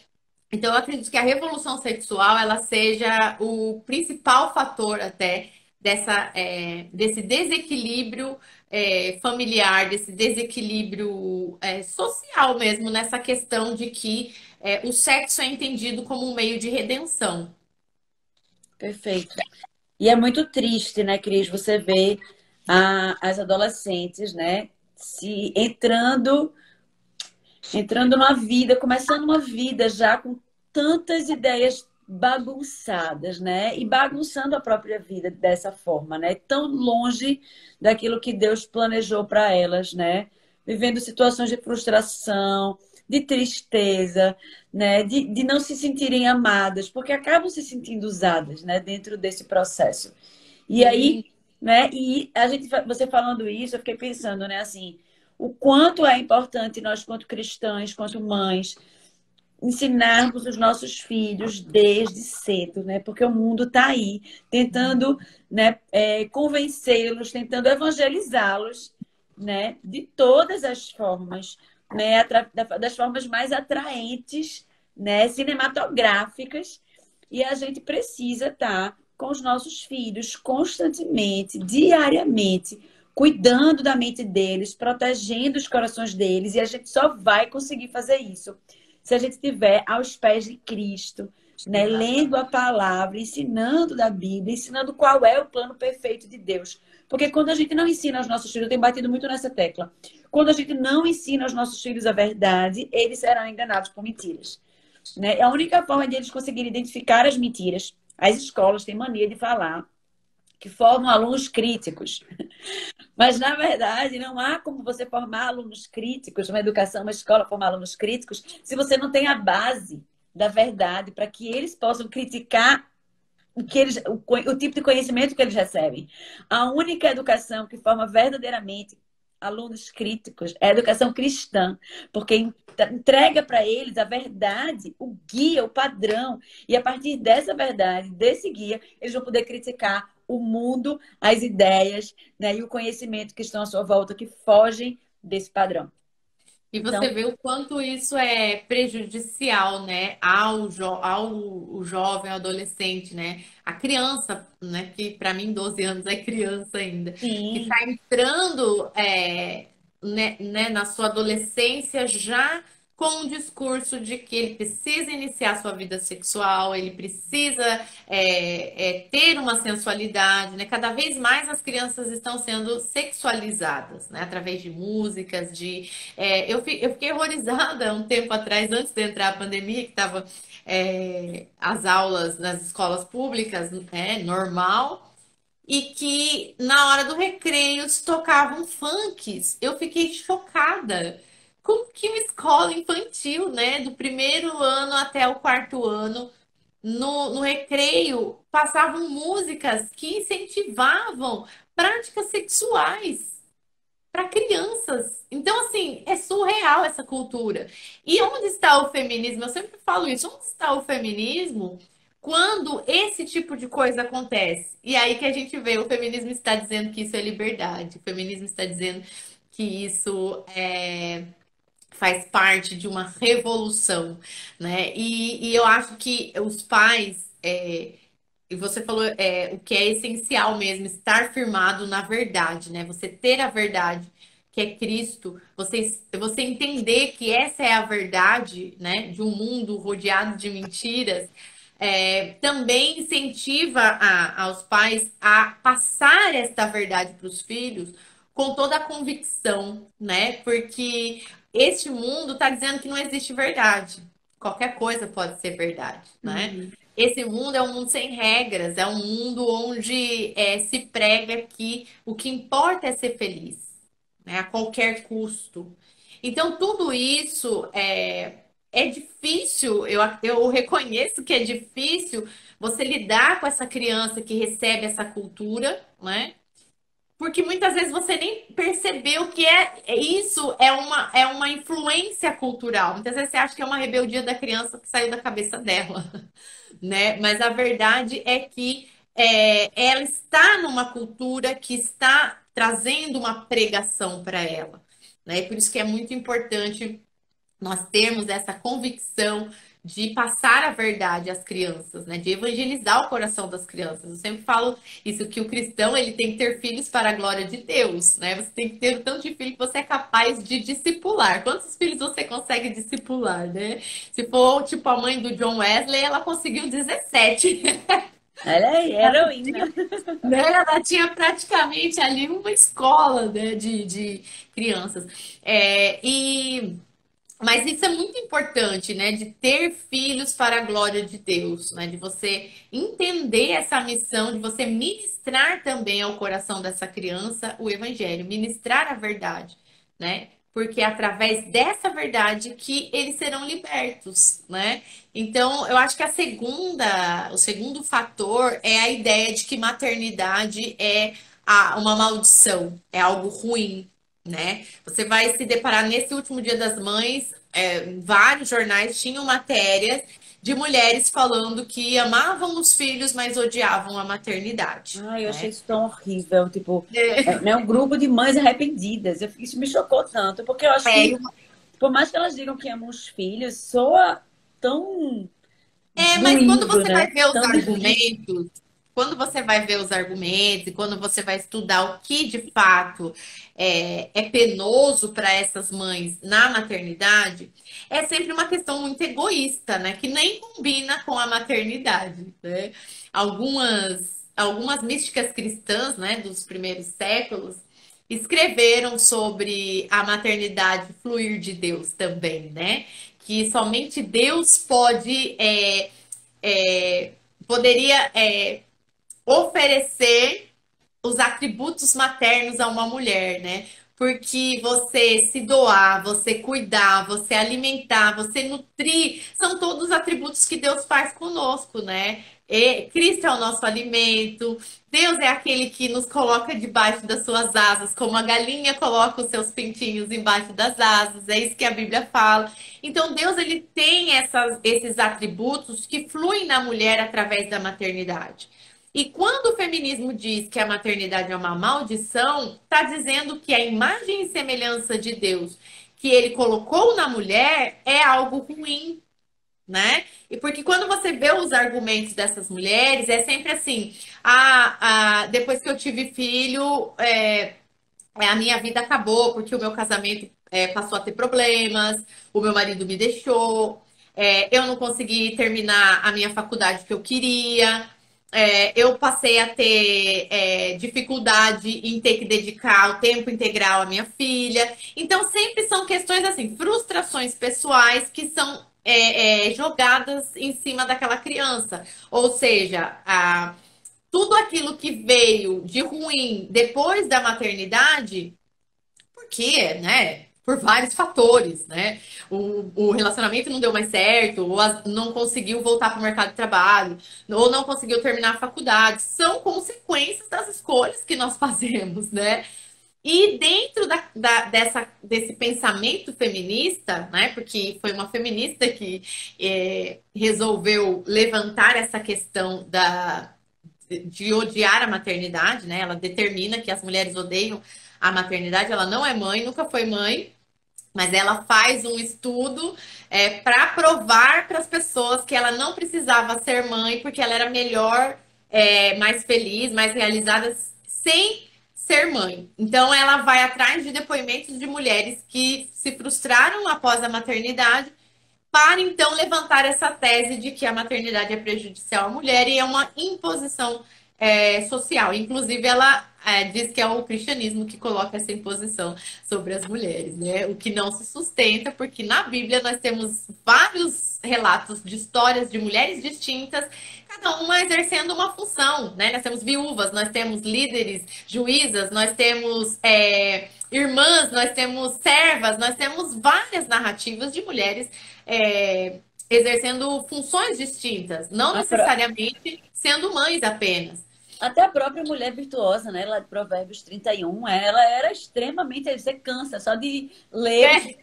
Então, eu acredito que a revolução sexual ela seja o principal fator até desse desequilíbrio familiar, desse desequilíbrio social mesmo, nessa questão de que o sexo é entendido como um meio de redenção. Perfeito. E é muito triste, né, Cris, você vê as adolescentes, né, se entrando numa vida, começando uma vida já com tantas ideias bagunçadas, né? E bagunçando a própria vida dessa forma, né? Tão longe daquilo que Deus planejou para elas, né? Vivendo situações de frustração, de tristeza, né? De não se sentirem amadas, porque acabam se sentindo usadas, né? Dentro desse processo. E Sim. aí, né? E a gente, você falando isso, eu fiquei pensando, né? Assim, o quanto é importante nós, quanto cristãs, quanto mães, ensinarmos os nossos filhos desde cedo, né? Porque o mundo está aí tentando, né, convencê-los, tentando evangelizá-los, né, de todas as formas, né, das formas mais atraentes, né, cinematográficas. E a gente precisa estar com os nossos filhos constantemente, diariamente, cuidando da mente deles, protegendo os corações deles, e a gente só vai conseguir fazer isso se a gente estiver aos pés de Cristo, né? Lendo a palavra, ensinando da Bíblia, ensinando qual é o plano perfeito de Deus. Porque quando a gente não ensina aos nossos filhos, eu tenho batido muito nessa tecla, quando a gente não ensina aos nossos filhos a verdade, eles serão enganados por mentiras. Né? É a única forma de eles conseguirem identificar as mentiras. As escolas têm mania de falar que formam alunos críticos. Mas, na verdade, não há como você formar alunos críticos, uma educação, uma escola formar alunos críticos, se você não tem a base da verdade para que eles possam criticar o tipo de conhecimento que eles recebem. A única educação que forma verdadeiramente alunos críticos é a educação cristã, porque entrega para eles a verdade, o guia, o padrão, e a partir dessa verdade, desse guia, eles vão poder criticar o mundo, as ideias, né, e o conhecimento que estão à sua volta, que fogem desse padrão. E você Então, vê o quanto isso é prejudicial, né, ao jovem, ao adolescente, né? A criança, né, que para mim 12 anos é criança ainda, que sim, está entrando na sua adolescência já com um discurso de que ele precisa iniciar sua vida sexual, ele precisa ter uma sensualidade, né? Cada vez mais as crianças estão sendo sexualizadas, né? Através de músicas, eu fiquei horrorizada um tempo atrás, antes de entrar a pandemia, que estava as aulas nas escolas públicas, né, normal, e que na hora do recreio se tocavam funks. Eu fiquei chocada. Como que uma escola infantil, né, do primeiro ano até o quarto ano, no recreio, passavam músicas que incentivavam práticas sexuais. para crianças. Então, assim, é surreal essa cultura. E onde está o feminismo? Eu sempre falo isso. Onde está o feminismo quando esse tipo de coisa acontece? E aí que a gente vê, o feminismo está dizendo que isso é liberdade. O feminismo está dizendo que isso faz parte de uma revolução, né? E eu acho que os pais, e você falou o que é essencial mesmo, estar firmado na verdade, né? Você ter a verdade, que é Cristo, você entender que essa é a verdade, né? De um mundo rodeado de mentiras, também incentiva aos pais a passar esta verdade para os filhos com toda a convicção, né? Porque este mundo está dizendo que não existe verdade. Qualquer coisa pode ser verdade, né? Uhum. Esse mundo é um mundo sem regras, é um mundo onde se prega que o que importa é ser feliz, né? A qualquer custo. Então, tudo isso é difícil, eu reconheço que é difícil você lidar com essa criança que recebe essa cultura, né? Porque muitas vezes você nem percebeu que isso é uma influência cultural. Muitas vezes você acha que é uma rebeldia da criança que saiu da cabeça dela, né? Mas a verdade é que ela está numa cultura que está trazendo uma pregação para ela, né? E por isso que é muito importante nós termos essa convicção de passar a verdade às crianças, né? De evangelizar o coração das crianças. Eu sempre falo isso, que o cristão ele tem que ter filhos para a glória de Deus, né? Você tem que ter o tanto de filho que você é capaz de discipular. Quantos filhos você consegue discipular, né? Se for tipo a mãe do John Wesley, ela conseguiu 17. Ela é heroína. Né? Ela tinha praticamente ali uma escola, né, de crianças. Mas isso é muito importante, né? De ter filhos para a glória de Deus, né? De você entender essa missão, de você ministrar também ao coração dessa criança o evangelho, ministrar a verdade, né? Porque é através dessa verdade que eles serão libertos, né? Então, eu acho que o segundo fator é a ideia de que maternidade é uma maldição, é algo ruim, né? Você vai se deparar nesse último Dia das Mães, vários jornais tinham matérias de mulheres falando que amavam os filhos, mas odiavam a maternidade, Ai, eu achei né? isso tão horrível. Tipo, né, um grupo de mães arrependidas. Isso me chocou tanto, porque eu acho É, que, por mais que elas digam que amam os filhos, soa tão mas quando doído, você vai né? ver os Tão difícil. argumentos, quando você vai ver os argumentos e quando você vai estudar o que de fato é penoso para essas mães na maternidade, é sempre uma questão muito egoísta, né? Que nem combina com a maternidade, né? Algumas místicas cristãs, né, dos primeiros séculos, escreveram sobre a maternidade fluir de Deus também, né? Que somente Deus é, poderia oferecer os atributos maternos a uma mulher, né? Porque você se doar, você cuidar, você alimentar, você nutrir, são todos atributos que Deus faz conosco, né? Cristo é o nosso alimento, Deus é aquele que nos coloca debaixo das suas asas, como a galinha coloca os seus pintinhos embaixo das asas, é isso que a Bíblia fala. Então, Deus ele tem esses atributos que fluem na mulher através da maternidade. E quando o feminismo diz que a maternidade é uma maldição, está dizendo que a imagem e semelhança de Deus que ele colocou na mulher é algo ruim, né? E porque quando você vê os argumentos dessas mulheres, é sempre assim: depois que eu tive filho, a minha vida acabou porque o meu casamento passou a ter problemas, o meu marido me deixou, eu não consegui terminar a minha faculdade que eu queria. Eu passei a ter dificuldade em ter que dedicar o tempo integral à minha filha. Então, sempre são questões assim, frustrações pessoais que são jogadas em cima daquela criança. Ou seja, tudo aquilo que veio de ruim depois da maternidade, porque, né? Por vários fatores, né? O relacionamento não deu mais certo, ou não conseguiu voltar para o mercado de trabalho, ou não conseguiu terminar a faculdade. São consequências das escolhas que nós fazemos, né? E dentro desse pensamento feminista, né, porque foi uma feminista que resolveu levantar essa questão de odiar a maternidade, né? Ela determina que as mulheres odeiam a maternidade. Ela não é mãe, nunca foi mãe, mas ela faz um estudo para provar para as pessoas que ela não precisava ser mãe, porque ela era melhor, mais feliz, mais realizada sem ser mãe. Então, ela vai atrás de depoimentos de mulheres que se frustraram após a maternidade, para então levantar essa tese de que a maternidade é prejudicial à mulher e é uma imposição social. Inclusive, ela diz que é o cristianismo que coloca essa imposição sobre as mulheres, né? O que não se sustenta, porque na Bíblia nós temos vários relatos de histórias de mulheres distintas, cada uma exercendo uma função, né? Nós temos viúvas, nós temos líderes, juízas, nós temos irmãs, nós temos servas, nós temos várias narrativas de mulheres exercendo funções distintas, não necessariamente sendo mães apenas. Até a própria mulher virtuosa, né? Lá de Provérbios 31, ela era extremamente. Você cansa só de ler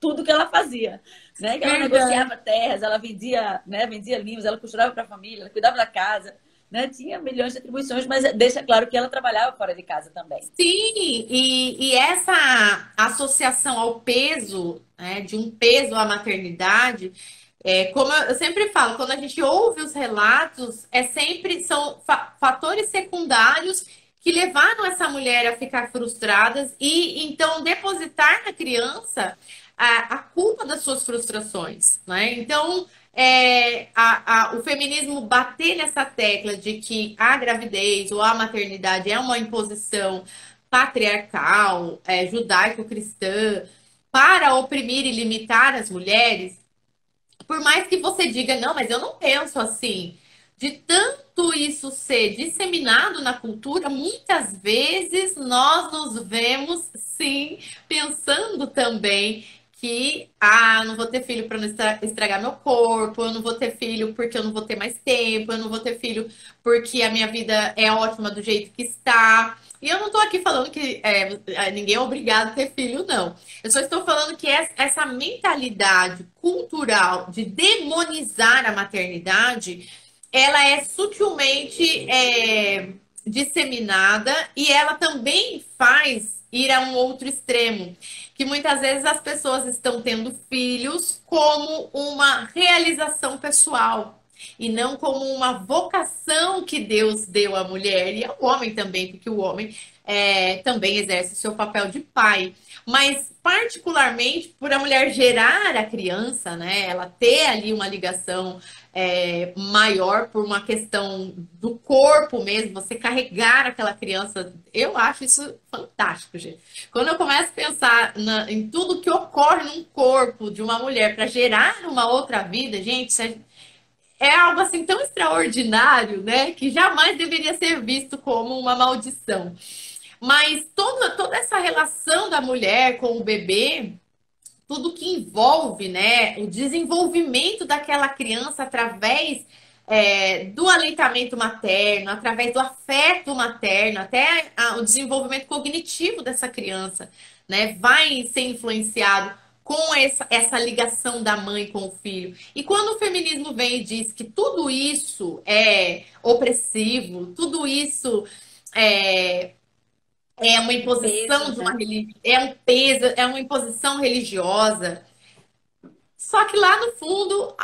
tudo que ela fazia. Né? Que ela negociava terras, ela vendia, né? Vendia livros, ela costurava para a família, ela cuidava da casa. Né? Tinha milhões de atribuições, mas deixa claro que ela trabalhava fora de casa também. Sim, e essa associação ao peso, né, de um peso à maternidade, como eu sempre falo, quando a gente ouve os relatos, são fatores secundários que levaram essa mulher a ficar frustradas e então depositar na criança a culpa das suas frustrações, né? Então, o feminismo bater nessa tecla de que a gravidez ou a maternidade é uma imposição patriarcal, judaico-cristã, para oprimir e limitar as mulheres, por mais que você diga, não, mas eu não penso assim, de tanto isso ser disseminado na cultura, muitas vezes nós nos vemos, sim, pensando também que, não vou ter filho para não estragar meu corpo, eu não vou ter filho porque eu não vou ter mais tempo, eu não vou ter filho porque a minha vida é ótima do jeito que está. E eu não estou aqui falando que ninguém é obrigado a ter filho, não. Eu só estou falando que essa mentalidade cultural de demonizar a maternidade, ela é sutilmente disseminada e ela também faz ir a um outro extremo, que muitas vezes as pessoas estão tendo filhos como uma realização pessoal e não como uma vocação que Deus deu à mulher e ao homem também, porque o homem também exerce o seu papel de pai. Mas, particularmente, por a mulher gerar a criança, né, ela ter ali uma ligação maior por uma questão do corpo mesmo, você carregar aquela criança, eu acho isso fantástico, gente. Quando eu começo a pensar em tudo que ocorre num corpo de uma mulher para gerar uma outra vida, gente, é algo assim tão extraordinário, né, que jamais deveria ser visto como uma maldição. Mas toda essa relação da mulher com o bebê, tudo que envolve, né, o desenvolvimento daquela criança através do aleitamento materno, através do afeto materno, até o desenvolvimento cognitivo dessa criança, né, vai ser influenciado com essa ligação da mãe com o filho. E quando o feminismo vem e diz que tudo isso é opressivo, tudo isso é uma imposição peso, de uma religião, é um peso, é uma imposição religiosa. Só que lá no fundo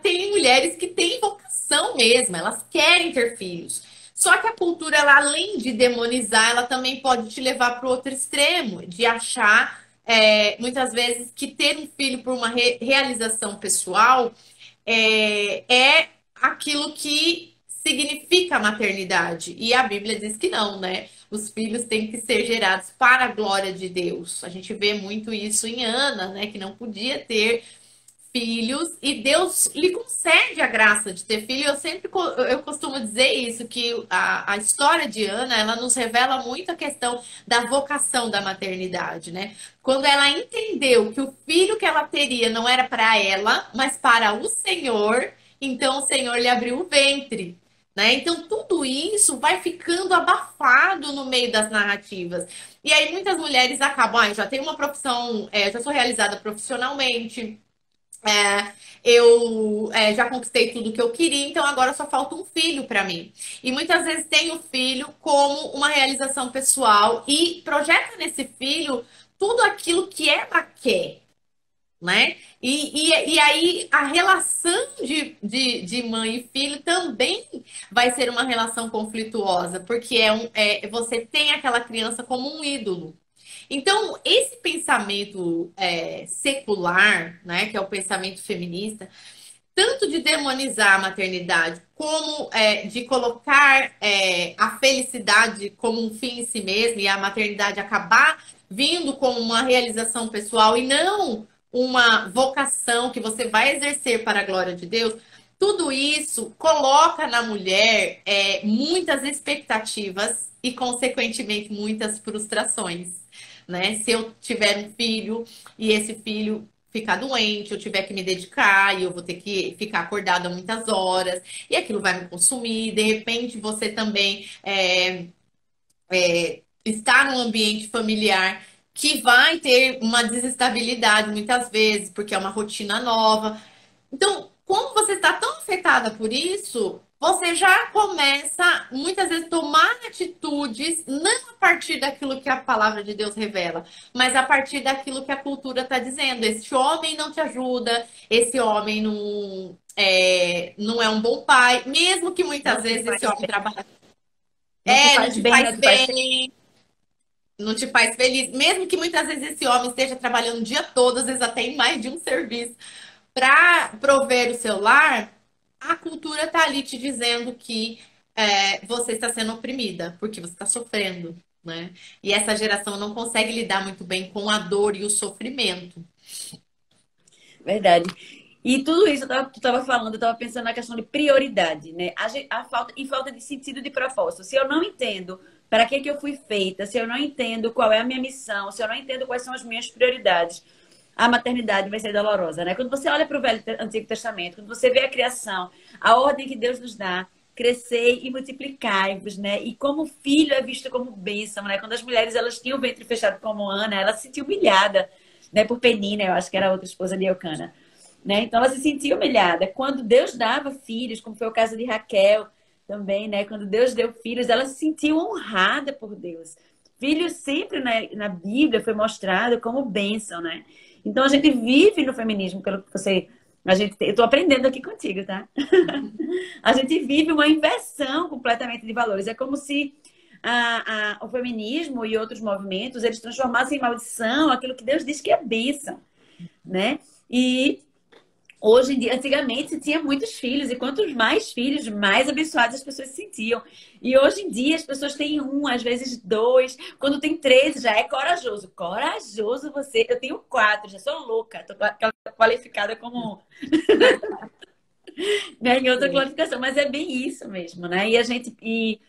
tem mulheres que têm vocação mesmo, elas querem ter filhos. Só que a cultura, ela, além de demonizar, ela também pode te levar para o outro extremo, de achar muitas vezes que ter um filho por uma realização pessoal é aquilo que significa a maternidade. E a Bíblia diz que não, né? Os filhos têm que ser gerados para a glória de Deus. A gente vê muito isso em Ana, né? Que não podia ter filhos e Deus lhe concede a graça de ter filho. Eu costumo dizer isso, que a história de Ana, ela nos revela muito a questão da vocação da maternidade, né? Quando ela entendeu que o filho que ela teria não era para ela, mas para o Senhor, então o Senhor lhe abriu o ventre. Né? Então, tudo isso vai ficando abafado entrando no meio das narrativas. E aí muitas mulheres acabam, eu já tenho uma profissão, já sou realizada profissionalmente, eu já conquistei tudo que eu queria, então agora só falta um filho para mim. E muitas vezes tem o filho como uma realização pessoal e projeta nesse filho tudo aquilo que ela quer, né? E aí a relação de mãe e filho também vai ser uma relação conflituosa, porque você tem aquela criança como um ídolo. Então, esse pensamento secular, né, que é o pensamento feminista, tanto de demonizar a maternidade, como de colocar a felicidade como um fim em si mesmo, e a maternidade acabar vindo como uma realização pessoal e não uma vocação que você vai exercer para a glória de Deus, tudo isso coloca na mulher muitas expectativas e, consequentemente, muitas frustrações, né? Se eu tiver um filho e esse filho ficar doente, eu tiver que me dedicar e eu vou ter que ficar acordada muitas horas e aquilo vai me consumir. De repente, você também está num ambiente familiar que vai ter uma desestabilidade muitas vezes, porque é uma rotina nova. Então, como você está tão afetada por isso, você já começa, muitas vezes, tomar atitudes, não a partir daquilo que a palavra de Deus revela, mas a partir daquilo que a cultura está dizendo. Esse homem não te ajuda, esse homem não é um bom pai, mesmo que muitas vezes esse homem trabalhe. Não te faz bem, não te faz feliz, mesmo que muitas vezes esse homem esteja trabalhando o dia todo, às vezes até em mais de um serviço, para prover o seu lar, a cultura está ali te dizendo que você está sendo oprimida, porque você está sofrendo, né? E essa geração não consegue lidar muito bem com a dor e o sofrimento. Verdade. E tudo isso, tu estava falando, eu estava pensando na questão de prioridade, né? Falta de sentido de propósito. Se eu não entendo para que eu fui feita, se eu não entendo qual é a minha missão, se eu não entendo quais são as minhas prioridades, a maternidade vai ser dolorosa, né? Quando você olha para o Antigo Testamento, quando você vê a criação, a ordem que Deus nos dá, crescei e multiplicai-vos, né? E como filho é visto como bênção, né? Quando as mulheres elas tinham o ventre fechado como Ana, ela se sentia humilhada, né? Por Penina, eu acho que era a outra esposa de Eucana, né? Então ela se sentia humilhada. Quando Deus dava filhos, como foi o caso de Raquel também, né? Quando Deus deu filhos, ela se sentiu honrada por Deus. Filho sempre na Bíblia foi mostrado como bênção, né? Então a gente vive no feminismo, pelo que eu tô aprendendo aqui contigo, tá? A gente vive uma inversão completamente de valores. É como se o feminismo e outros movimentos, eles transformassem em maldição aquilo que Deus diz que é bênção, né? E hoje em dia, antigamente se tinha muitos filhos, e quantos mais filhos, mais abençoadas as pessoas se sentiam. E hoje em dia as pessoas têm um, às vezes dois, quando tem três já é corajoso. Corajoso você, eu tenho quatro, já sou louca, tô qualificada como né, em outra qualificação, mas é bem isso mesmo, né? E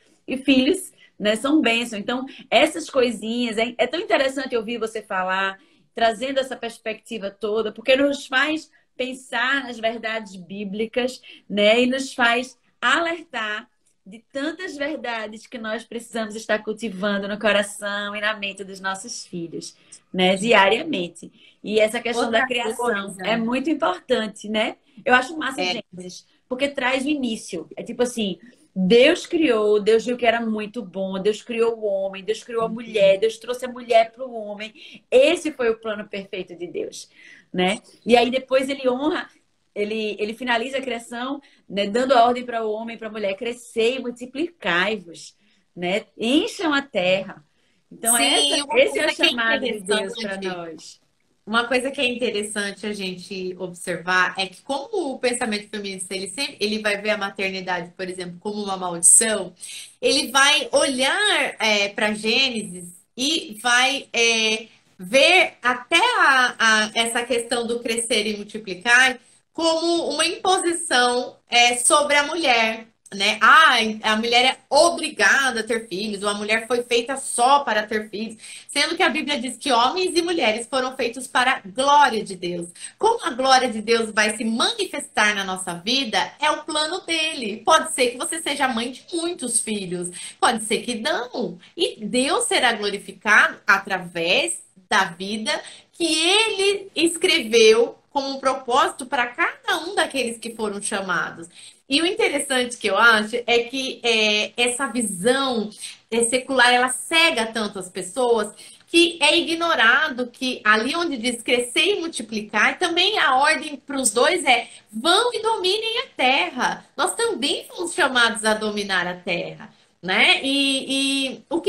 filhos, né, são bênçãos. Então, essas coisinhas, é tão interessante ouvir você falar, trazendo essa perspectiva toda, porque nos faz pensar nas verdades bíblicas, né? E nos faz alertar de tantas verdades que nós precisamos estar cultivando no coração e na mente dos nossos filhos, né? Diariamente. E essa questão da criação é muito importante, né? Eu acho massa, Gênesis, porque traz o início. É tipo assim, Deus criou, Deus viu que era muito bom, Deus criou o homem, Deus criou a mulher, Deus trouxe a mulher para o homem. Esse foi o plano perfeito de Deus, né? E aí depois ele honra, ele finaliza a criação, né, dando a ordem para o homem e para a mulher: crescer e multiplicai-vos, né? Encham a terra. Então, Sim, esse é o chamado de Deus para nós. Uma coisa que é interessante a gente observar é que, como o pensamento feminista ele vai ver a maternidade, por exemplo, como uma maldição, ele vai olhar para Gênesis e vai ver até essa questão do crescer e multiplicar como uma imposição sobre a mulher. né? Ah, a mulher é obrigada a ter filhos, ou a mulher foi feita só para ter filhos, sendo que a Bíblia diz que homens e mulheres foram feitos para a glória de Deus. Como a glória de Deus vai se manifestar na nossa vida, é o plano dele. Pode ser que você seja mãe de muitos filhos, pode ser que não. E Deus será glorificado através da vida que ele escreveu como um propósito para cada um daqueles que foram chamados. E o interessante que eu acho é que essa visão secular, ela cega tanto as pessoas que é ignorado que ali onde diz crescer e multiplicar, também a ordem para os dois é vão e dominem a terra. Nós também fomos chamados a dominar a terra, né? E o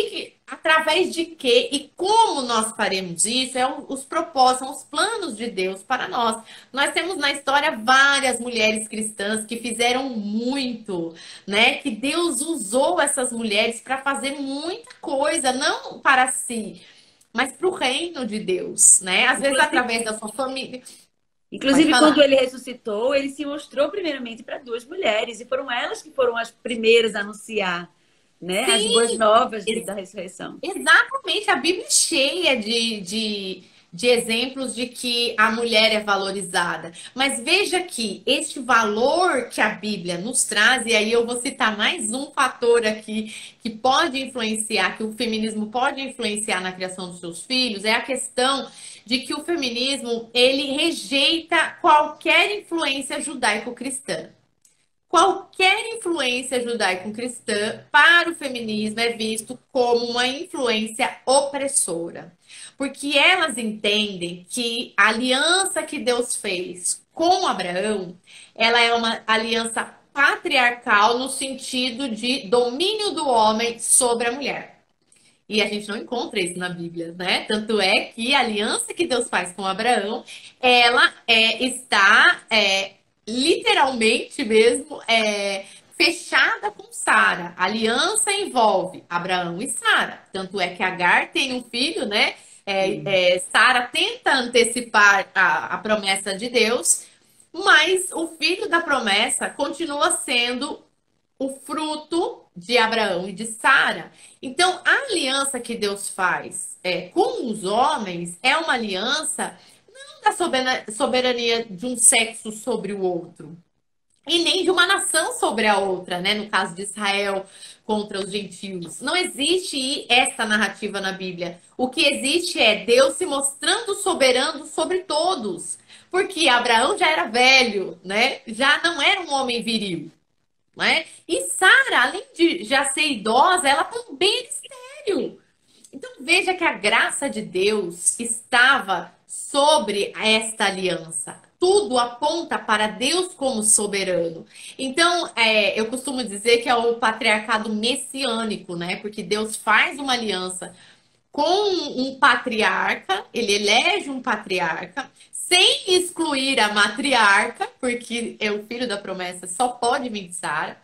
através de quê e como nós faremos isso é os propósitos, são os planos de Deus para nós. Nós temos na história várias mulheres cristãs que fizeram muito, né? Que Deus usou essas mulheres para fazer muita coisa, não para si, mas para o reino de Deus, né? Às vezes através da sua família. Inclusive, quando ele ressuscitou, ele se mostrou primeiramente para duas mulheres, e foram elas que foram as primeiras a anunciar, né, as boas novas da ressurreição. Exatamente, a Bíblia é cheia de exemplos de que a mulher é valorizada. Mas veja que este valor que a Bíblia nos traz, e aí eu vou citar mais um fator aqui que pode influenciar, que o feminismo pode influenciar na criação dos seus filhos, é a questão de que o feminismo, ele rejeita qualquer influência judaico-cristã. Qualquer influência judaico-cristã para o feminismo é visto como uma influência opressora. Porque elas entendem que a aliança que Deus fez com Abraão, ela é uma aliança patriarcal no sentido de domínio do homem sobre a mulher. E a gente não encontra isso na Bíblia, né? Tanto é que a aliança que Deus faz com Abraão, ela está literalmente mesmo fechada com Sara. A aliança envolve Abraão e Sara. Tanto é que Agar tem um filho, né? Sara tenta antecipar a promessa de Deus, mas o filho da promessa continua sendo o fruto de Abraão e de Sara. Então, a aliança que Deus faz com os homens é uma aliança da soberania de um sexo sobre o outro. E nem de uma nação sobre a outra, né? No caso de Israel contra os gentios. Não existe essa narrativa na Bíblia. O que existe é Deus se mostrando soberano sobre todos. Porque Abraão já era velho, né? Já não era um homem viril, né? E Sara, além de já ser idosa, ela também era estéril. Então veja que a graça de Deus estava sobre esta aliança. Tudo aponta para Deus como soberano. Então, eu costumo dizer que é o patriarcado messiânico, né? Porque Deus faz uma aliança com um patriarca, ele elege um patriarca, sem excluir a matriarca, porque é o filho da promessa, só pode vir de Sara.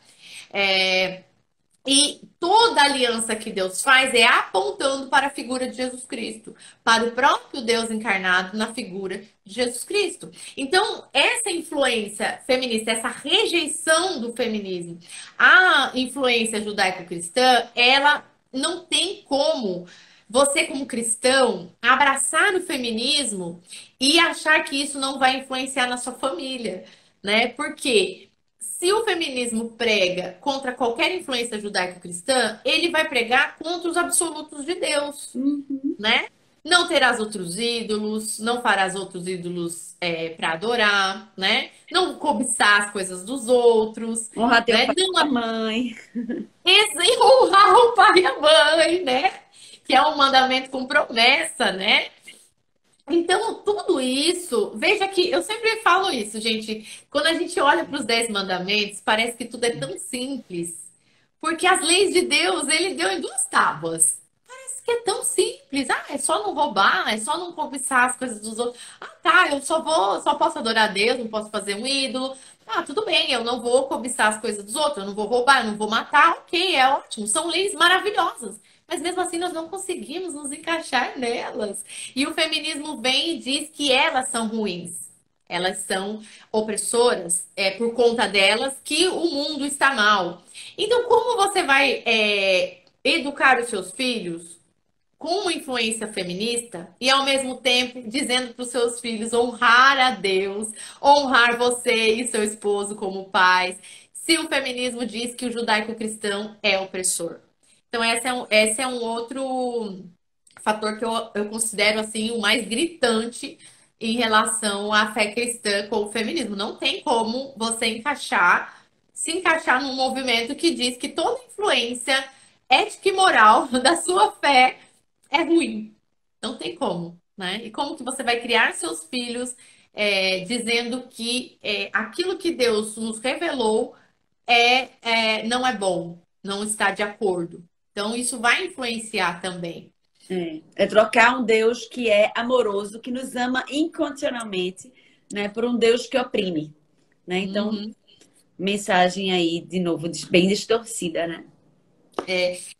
E toda aliança que Deus faz é apontando para a figura de Jesus Cristo, para o próprio Deus encarnado na figura de Jesus Cristo. Então, essa influência feminista, essa rejeição do feminismo, a influência judaico-cristã, ela não tem como você, como cristão, abraçar o feminismo e achar que isso não vai influenciar na sua família, né? Porque se o feminismo prega contra qualquer influência judaico-cristã, ele vai pregar contra os absolutos de Deus, né? Não terás outros ídolos, não farás outros ídolos para adorar, né? Não cobiçar as coisas dos outros. Honrar teu né? pai e a mãe. E honrar o pai e a mãe, né? Que é um mandamento com promessa, né? Então, tudo isso, veja que eu sempre falo isso, gente. Quando a gente olha para os 10 mandamentos, parece que tudo é tão simples. Porque as leis de Deus, ele deu em 2 tábuas. Parece que é tão simples. Ah, é só não roubar, é só não cobiçar as coisas dos outros. Ah, tá, eu só posso adorar a Deus, não posso fazer um ídolo. Ah, tudo bem, eu não vou cobiçar as coisas dos outros, eu não vou roubar, eu não vou matar. Ok, é ótimo, são leis maravilhosas. Mas mesmo assim nós não conseguimos nos encaixar nelas. E o feminismo vem e diz que elas são ruins. Elas são opressoras, é por conta delas que o mundo está mal. Então, como você vai educar os seus filhos com uma influência feminista e ao mesmo tempo dizendo para os seus filhos honrar a Deus, honrar você e seu esposo como pais, se o feminismo diz que o judaico-cristão é opressor? Então, esse é um outro fator que eu considero assim o mais gritante em relação à fé cristã com o feminismo. Não tem como você se encaixar num movimento que diz que toda influência ética e moral da sua fé é ruim. Não tem como, né? E como que você vai criar seus filhos dizendo que aquilo que Deus nos revelou não é bom, não está de acordo. Então, isso vai influenciar também. É trocar um Deus que é amoroso, que nos ama incondicionalmente, né, por um Deus que oprime, né? Então, Uhum. mensagem aí, de novo, bem distorcida, né?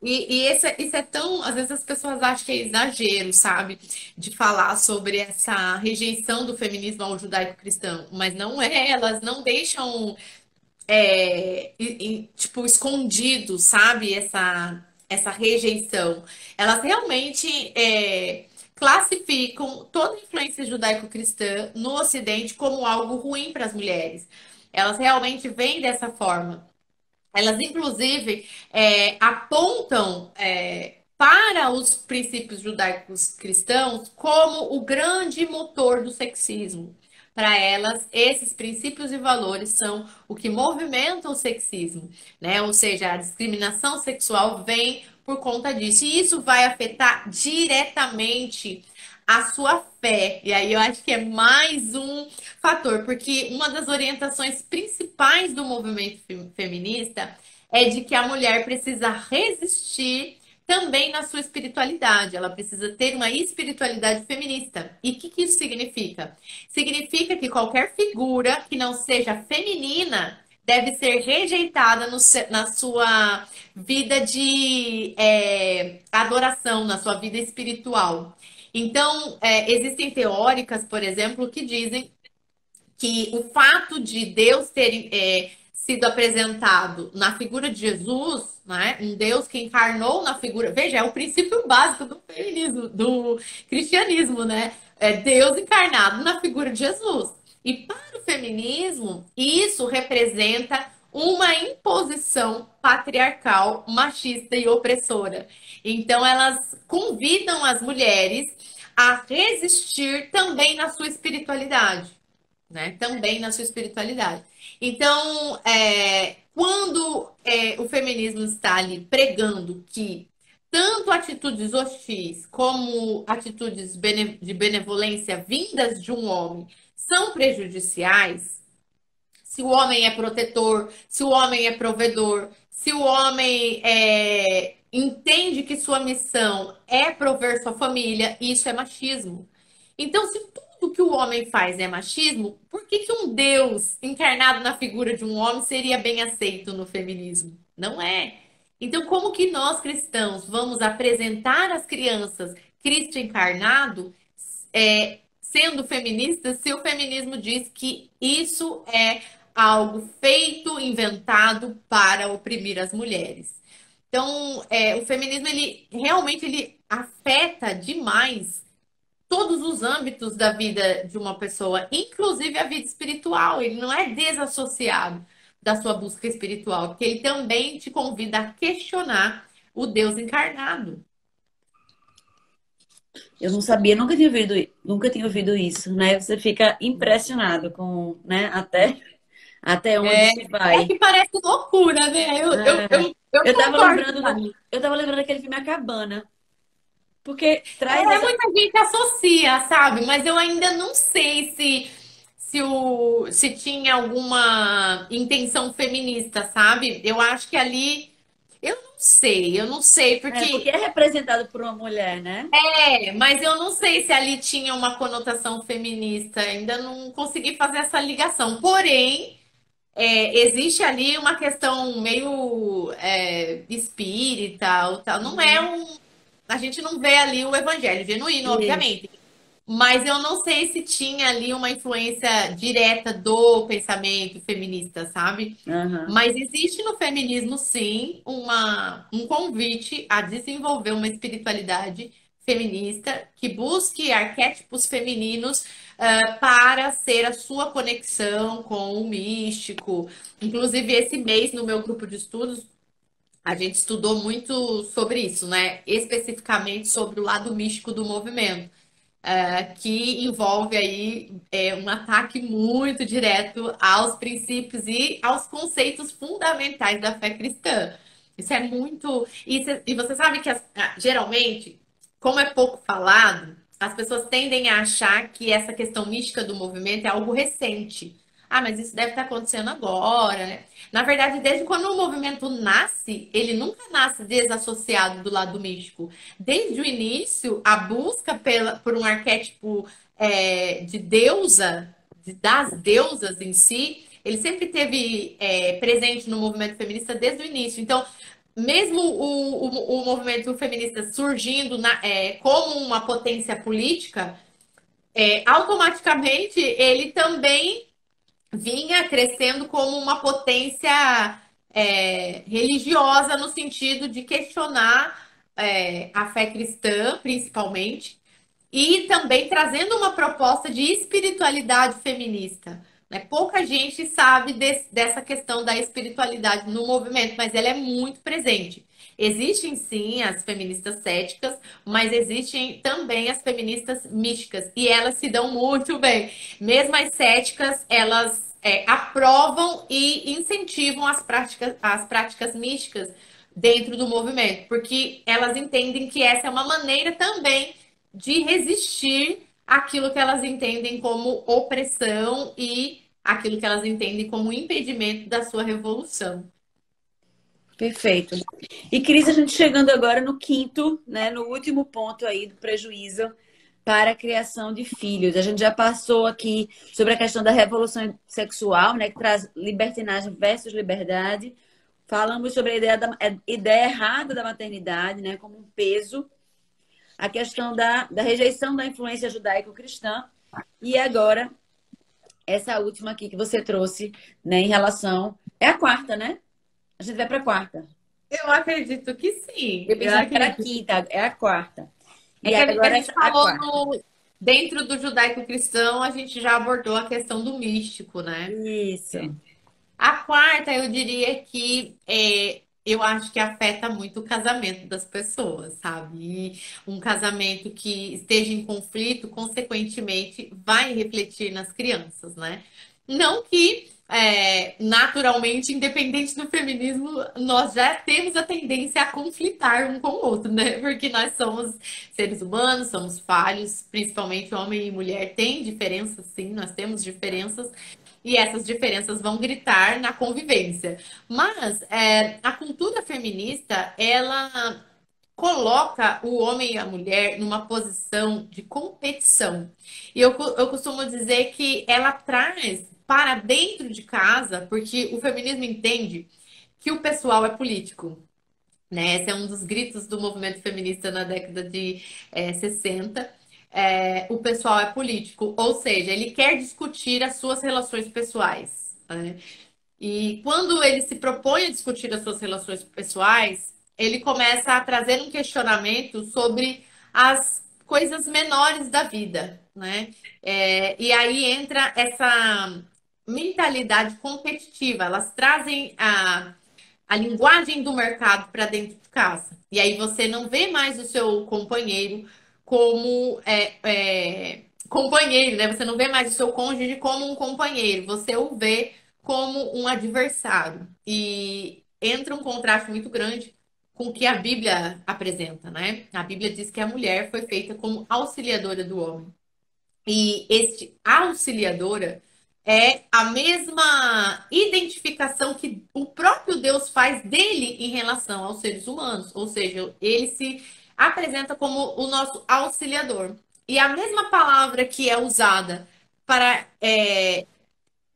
Isso é tão. Às vezes as pessoas acham que é exagero, sabe? De falar sobre essa rejeição do feminismo ao judaico-cristão. Mas não é, elas não deixam, tipo, escondido, sabe? Essa rejeição. Elas realmente classificam toda influência judaico-cristã no Ocidente como algo ruim para as mulheres. Elas realmente veem dessa forma. Elas, inclusive, apontam para os princípios judaicos cristãos como o grande motor do sexismo. Para elas, esses princípios e valores são o que movimenta o sexismo, né? Ou seja, a discriminação sexual vem por conta disso. E isso vai afetar diretamente a sua fé. E aí eu acho que é mais um fator, porque uma das orientações principais do movimento feminista é de que a mulher precisa resistir também na sua espiritualidade. Ela precisa ter uma espiritualidade feminista. E o que isso significa? Significa que qualquer figura que não seja feminina deve ser rejeitada na sua vida de adoração, na sua vida espiritual. Então, existem teóricas, por exemplo, que dizem que o fato de Deus ter sido apresentado na figura de Jesus, né? Um Deus que encarnou na figura. Veja, é o princípio básico do feminismo, do cristianismo, né? É Deus encarnado na figura de Jesus. E para o feminismo, isso representa uma imposição patriarcal, machista e opressora. Então, elas convidam as mulheres a resistir também na sua espiritualidade, né? Também na sua espiritualidade. Então, quando o feminismo está ali pregando que tanto atitudes hostis como atitudes de benevolência vindas de um homem são prejudiciais, se o homem é protetor, se o homem é provedor, se o homem entende que sua missão é prover sua família, isso é machismo. Então, se tudo que o homem faz é machismo, por que que um Deus encarnado na figura de um homem seria bem aceito no feminismo? Não é. Então, como que nós cristãos vamos apresentar às crianças Cristo encarnado, sendo feministas, se o feminismo diz que isso é algo feito, inventado para oprimir as mulheres? Então, o feminismo, ele realmente ele afeta demais todos os âmbitos da vida de uma pessoa, inclusive a vida espiritual. Ele não é desassociado da sua busca espiritual, porque ele também te convida a questionar o Deus encarnado. Eu não sabia, nunca tinha ouvido isso, né? Você fica impressionado com, né? Até onde se vai. Que parece loucura, né? É. Eu concordo. Eu tava lembrando daquele filme A Cabana, porque traz essa. Muita gente associa, sabe? Mas eu ainda não sei se tinha alguma intenção feminista, sabe? Eu acho que ali. Eu não sei, Porque porque. é representado por uma mulher, né? Mas eu não sei se ali tinha uma conotação feminista. Ainda não consegui fazer essa ligação. Porém, existe ali uma questão meio espírita ou tal. Não é Uhum. um. A gente não vê ali o evangelho genuíno, Isso. obviamente. Mas eu não sei se tinha ali uma influência direta do pensamento feminista, sabe? Aham. Mas existe no feminismo, sim, um convite a desenvolver uma espiritualidade feminista que busque arquétipos femininos para ser a sua conexão com o místico. Inclusive, esse mês, no meu grupo de estudos, a gente estudou muito sobre isso, né? Especificamente sobre o lado místico do movimento, que envolve aí um ataque muito direto aos princípios e aos conceitos fundamentais da fé cristã. Isso é muito. E você sabe que geralmente, como é pouco falado, as pessoas tendem a achar que essa questão mística do movimento é algo recente. Ah, mas isso deve estar acontecendo agora, né? Na verdade, desde quando o movimento nasce, ele nunca nasce desassociado do lado místico. Desde o início, a busca por um arquétipo de deusa, das deusas em si, ele sempre teve presente no movimento feminista desde o início. Então, mesmo o movimento feminista surgindo como uma potência política, automaticamente ele também vinha crescendo como uma potência religiosa, no sentido de questionar a fé cristã, principalmente, e também trazendo uma proposta de espiritualidade feminista. Né? Pouca gente sabe dessa questão da espiritualidade no movimento, mas ela é muito presente. Existem sim as feministas céticas, mas existem também as feministas místicas, e elas se dão muito bem. Mesmo as céticas, elas aprovam e incentivam as práticas místicas dentro do movimento, porque elas entendem que essa é uma maneira também de resistir àquilo que elas entendem como opressão e aquilo que elas entendem como impedimento da sua revolução. Perfeito. E Cris, a gente chegando agora no quinto, né, no último ponto aí do prejuízo para a criação de filhos. A gente já passou aqui sobre a questão da revolução sexual, né, que traz libertinagem versus liberdade. Falamos sobre a ideia errada da maternidade, né, como um peso. A questão da rejeição da influência judaico-cristã. E agora, essa última aqui que você trouxe, né, em relação... É a quarta, né? A gente vai para a quarta. Eu acredito que sim. Eu Eu pensava que era a acredito. quinta, é a quarta. É E que aí a agora é gente a falou quarta. dentro do judaico-cristão, a gente já abordou a questão do místico, né? Isso. A quarta, eu diria que eu acho que afeta muito o casamento das pessoas, sabe? E um casamento que esteja em conflito, consequentemente, vai refletir nas crianças, né? Não que, naturalmente, independente do feminismo, nós já temos a tendência a conflitar um com o outro, né? Porque nós somos seres humanos, somos falhos, principalmente homem e mulher têm diferenças, sim, nós temos diferenças e essas diferenças vão gritar na convivência. Mas a cultura feminista, ela coloca o homem e a mulher numa posição de competição. E eu costumo dizer que ela traz para dentro de casa, porque o feminismo entende que o pessoal é político. Né? Esse é um dos gritos do movimento feminista na década de 60. O pessoal é político, ou seja, ele quer discutir as suas relações pessoais. Né? E quando ele se propõe a discutir as suas relações pessoais, ele começa a trazer um questionamento sobre as coisas menores da vida, né? E aí entra essa mentalidade competitiva. Elas trazem a linguagem do mercado para dentro de casa. E aí você não vê mais o seu companheiro como companheiro, né? Você não vê mais o seu cônjuge como um companheiro, você o vê como um adversário. E entra um contraste muito grande com o que a Bíblia apresenta, né? A Bíblia diz que a mulher foi feita como auxiliadora do homem. E este auxiliadora é a mesma identificação que o próprio Deus faz dele em relação aos seres humanos. Ou seja, ele se apresenta como o nosso auxiliador. E a mesma palavra que é usada para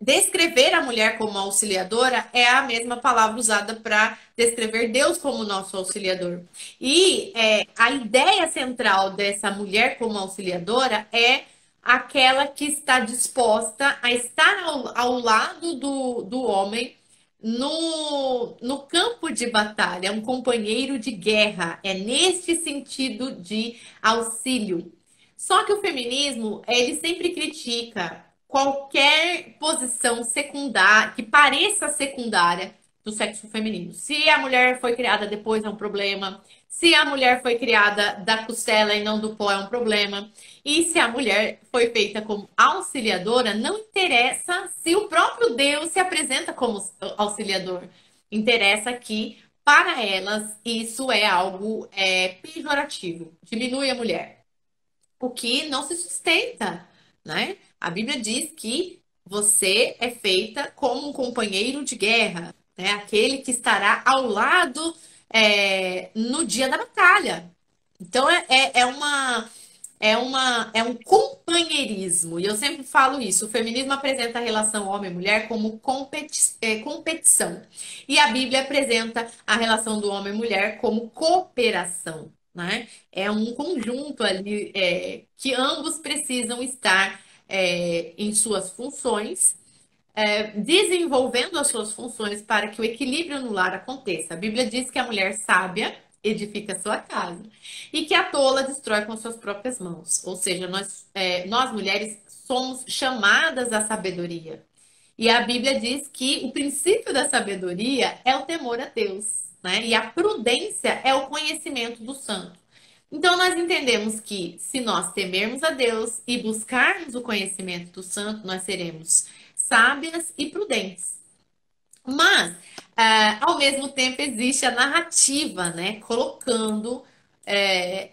descrever a mulher como auxiliadora é a mesma palavra usada para descrever Deus como nosso auxiliador. E a ideia central dessa mulher como auxiliadora é aquela que está disposta a estar ao lado do homem no campo de batalha, é um companheiro de guerra. É neste sentido de auxílio. Só que o feminismo, ele sempre critica qualquer posição secundária, que pareça secundária do sexo feminino. Se a mulher foi criada depois é um problema. Se a mulher foi criada da costela e não do pó é um problema. E se a mulher foi feita como auxiliadora, não interessa se o próprio Deus se apresenta como auxiliador. Interessa que, para elas, isso é algo pejorativo. Diminui a mulher. O que não se sustenta, né? A Bíblia diz que você é feita como um companheiro de guerra, né? Aquele que estará ao lado no dia da batalha. Então é um companheirismo. E eu sempre falo isso. O feminismo apresenta a relação homem-mulher como competição. E a Bíblia apresenta a relação do homem e mulher como cooperação, né? É um conjunto ali que ambos precisam estar em suas funções, desenvolvendo as suas funções para que o equilíbrio no lar aconteça. A Bíblia diz que a mulher sábia edifica a sua casa e que a tola destrói com suas próprias mãos. Ou seja, nós mulheres somos chamadas à sabedoria. E a Bíblia diz que o princípio da sabedoria é o temor a Deus, né? E a prudência é o conhecimento do santo. Então, nós entendemos que se nós temermos a Deus e buscarmos o conhecimento do santo, nós seremos sábias e prudentes. Mas, ao mesmo tempo, existe a narrativa, né? Colocando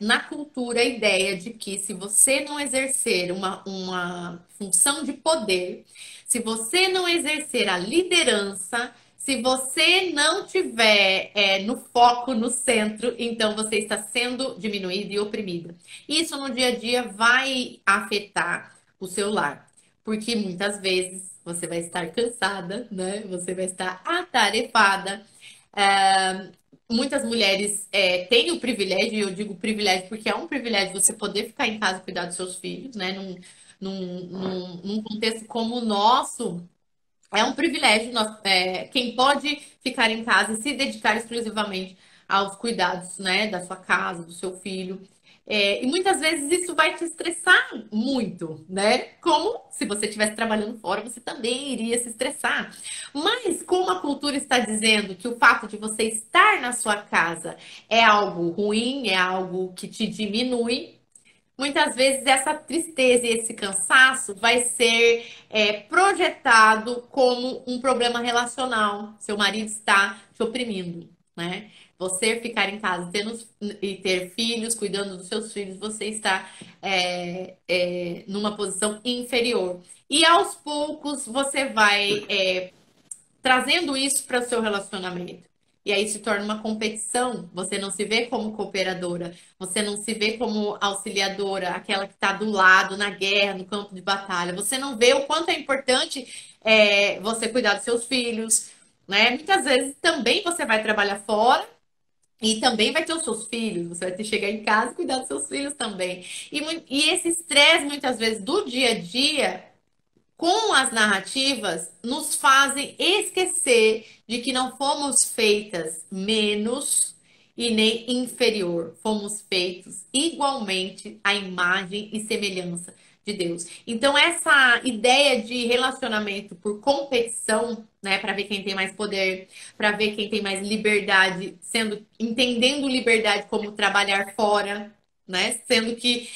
na cultura a ideia de que se você não exercer uma função de poder, se você não exercer a liderança, se você não tiver no foco, no centro, então você está sendo diminuída e oprimida. Isso no dia a dia vai afetar o seu lar, porque muitas vezes você vai estar cansada, né? Você vai estar atarefada. Muitas mulheres têm o privilégio, e eu digo privilégio porque é um privilégio você poder ficar em casa e cuidar dos seus filhos, né? Num contexto como o nosso, é um privilégio. Quem pode ficar em casa e se dedicar exclusivamente aos cuidados, né, da sua casa, do seu filho. E muitas vezes isso vai te estressar muito, né? Como se você estivesse trabalhando fora, você também iria se estressar. Mas como a cultura está dizendo que o fato de você estar na sua casa é algo ruim, é algo que te diminui, muitas vezes essa tristeza e esse cansaço vai ser projetado como um problema relacional. Seu marido está te oprimindo, né? Você ficar em casa e ter filhos, cuidando dos seus filhos, você está numa posição inferior. E aos poucos você vai trazendo isso para o seu relacionamento. E aí se torna uma competição. Você não se vê como cooperadora, você não se vê como auxiliadora, aquela que está do lado, na guerra, no campo de batalha. Você não vê o quanto é importante você cuidar dos seus filhos, né? Muitas vezes também você vai trabalhar fora e também vai ter os seus filhos. Você vai ter que chegar em casa e cuidar dos seus filhos também. E esse estresse, muitas vezes, do dia a dia com as narrativas, nos fazem esquecer de que não fomos feitas menos e nem inferior. Fomos feitos igualmente à imagem e semelhança de Deus. Então, essa ideia de relacionamento por competição, né, para ver quem tem mais poder, para ver quem tem mais liberdade, entendendo liberdade como trabalhar fora, né? Sendo que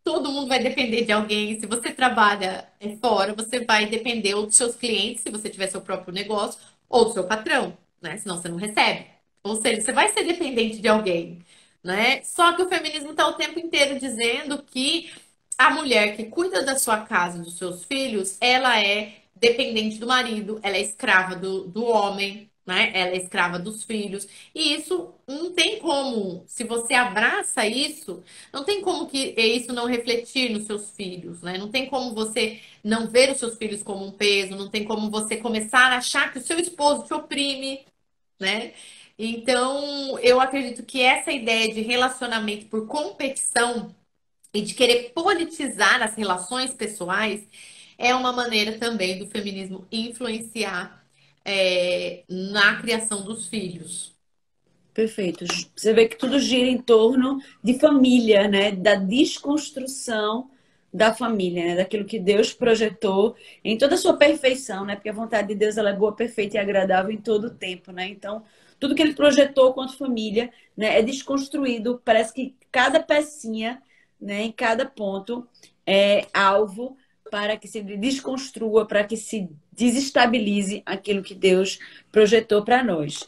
todo mundo vai depender de alguém. Se você trabalha fora, você vai depender ou dos seus clientes, se você tiver seu próprio negócio, ou do seu patrão, né? Senão você não recebe. Ou seja, você vai ser dependente de alguém, né? Só que o feminismo está o tempo inteiro dizendo que a mulher que cuida da sua casa, dos seus filhos, ela é dependente do marido, ela é escrava do homem, né? Ela é escrava dos filhos. E isso não tem como, se você abraça isso, não tem como que isso não refletir nos seus filhos, né? Não tem como você não ver os seus filhos como um peso, não tem como você começar a achar que o seu esposo te oprime, né? Então, eu acredito que essa ideia de relacionamento por competição e de querer politizar as relações pessoais é uma maneira também do feminismo influenciar na criação dos filhos. Perfeito. Você vê que tudo gira em torno de família, né? Da desconstrução da família, né? Daquilo que Deus projetou em toda a sua perfeição, né? Porque a vontade de Deus ela é boa, perfeita e agradável em todo o tempo, né? Então, tudo que ele projetou quanto família, né, é desconstruído. Parece que cada pecinha, né, em cada ponto é alvo para que se desconstrua, para que se desestabilize aquilo que Deus projetou para nós.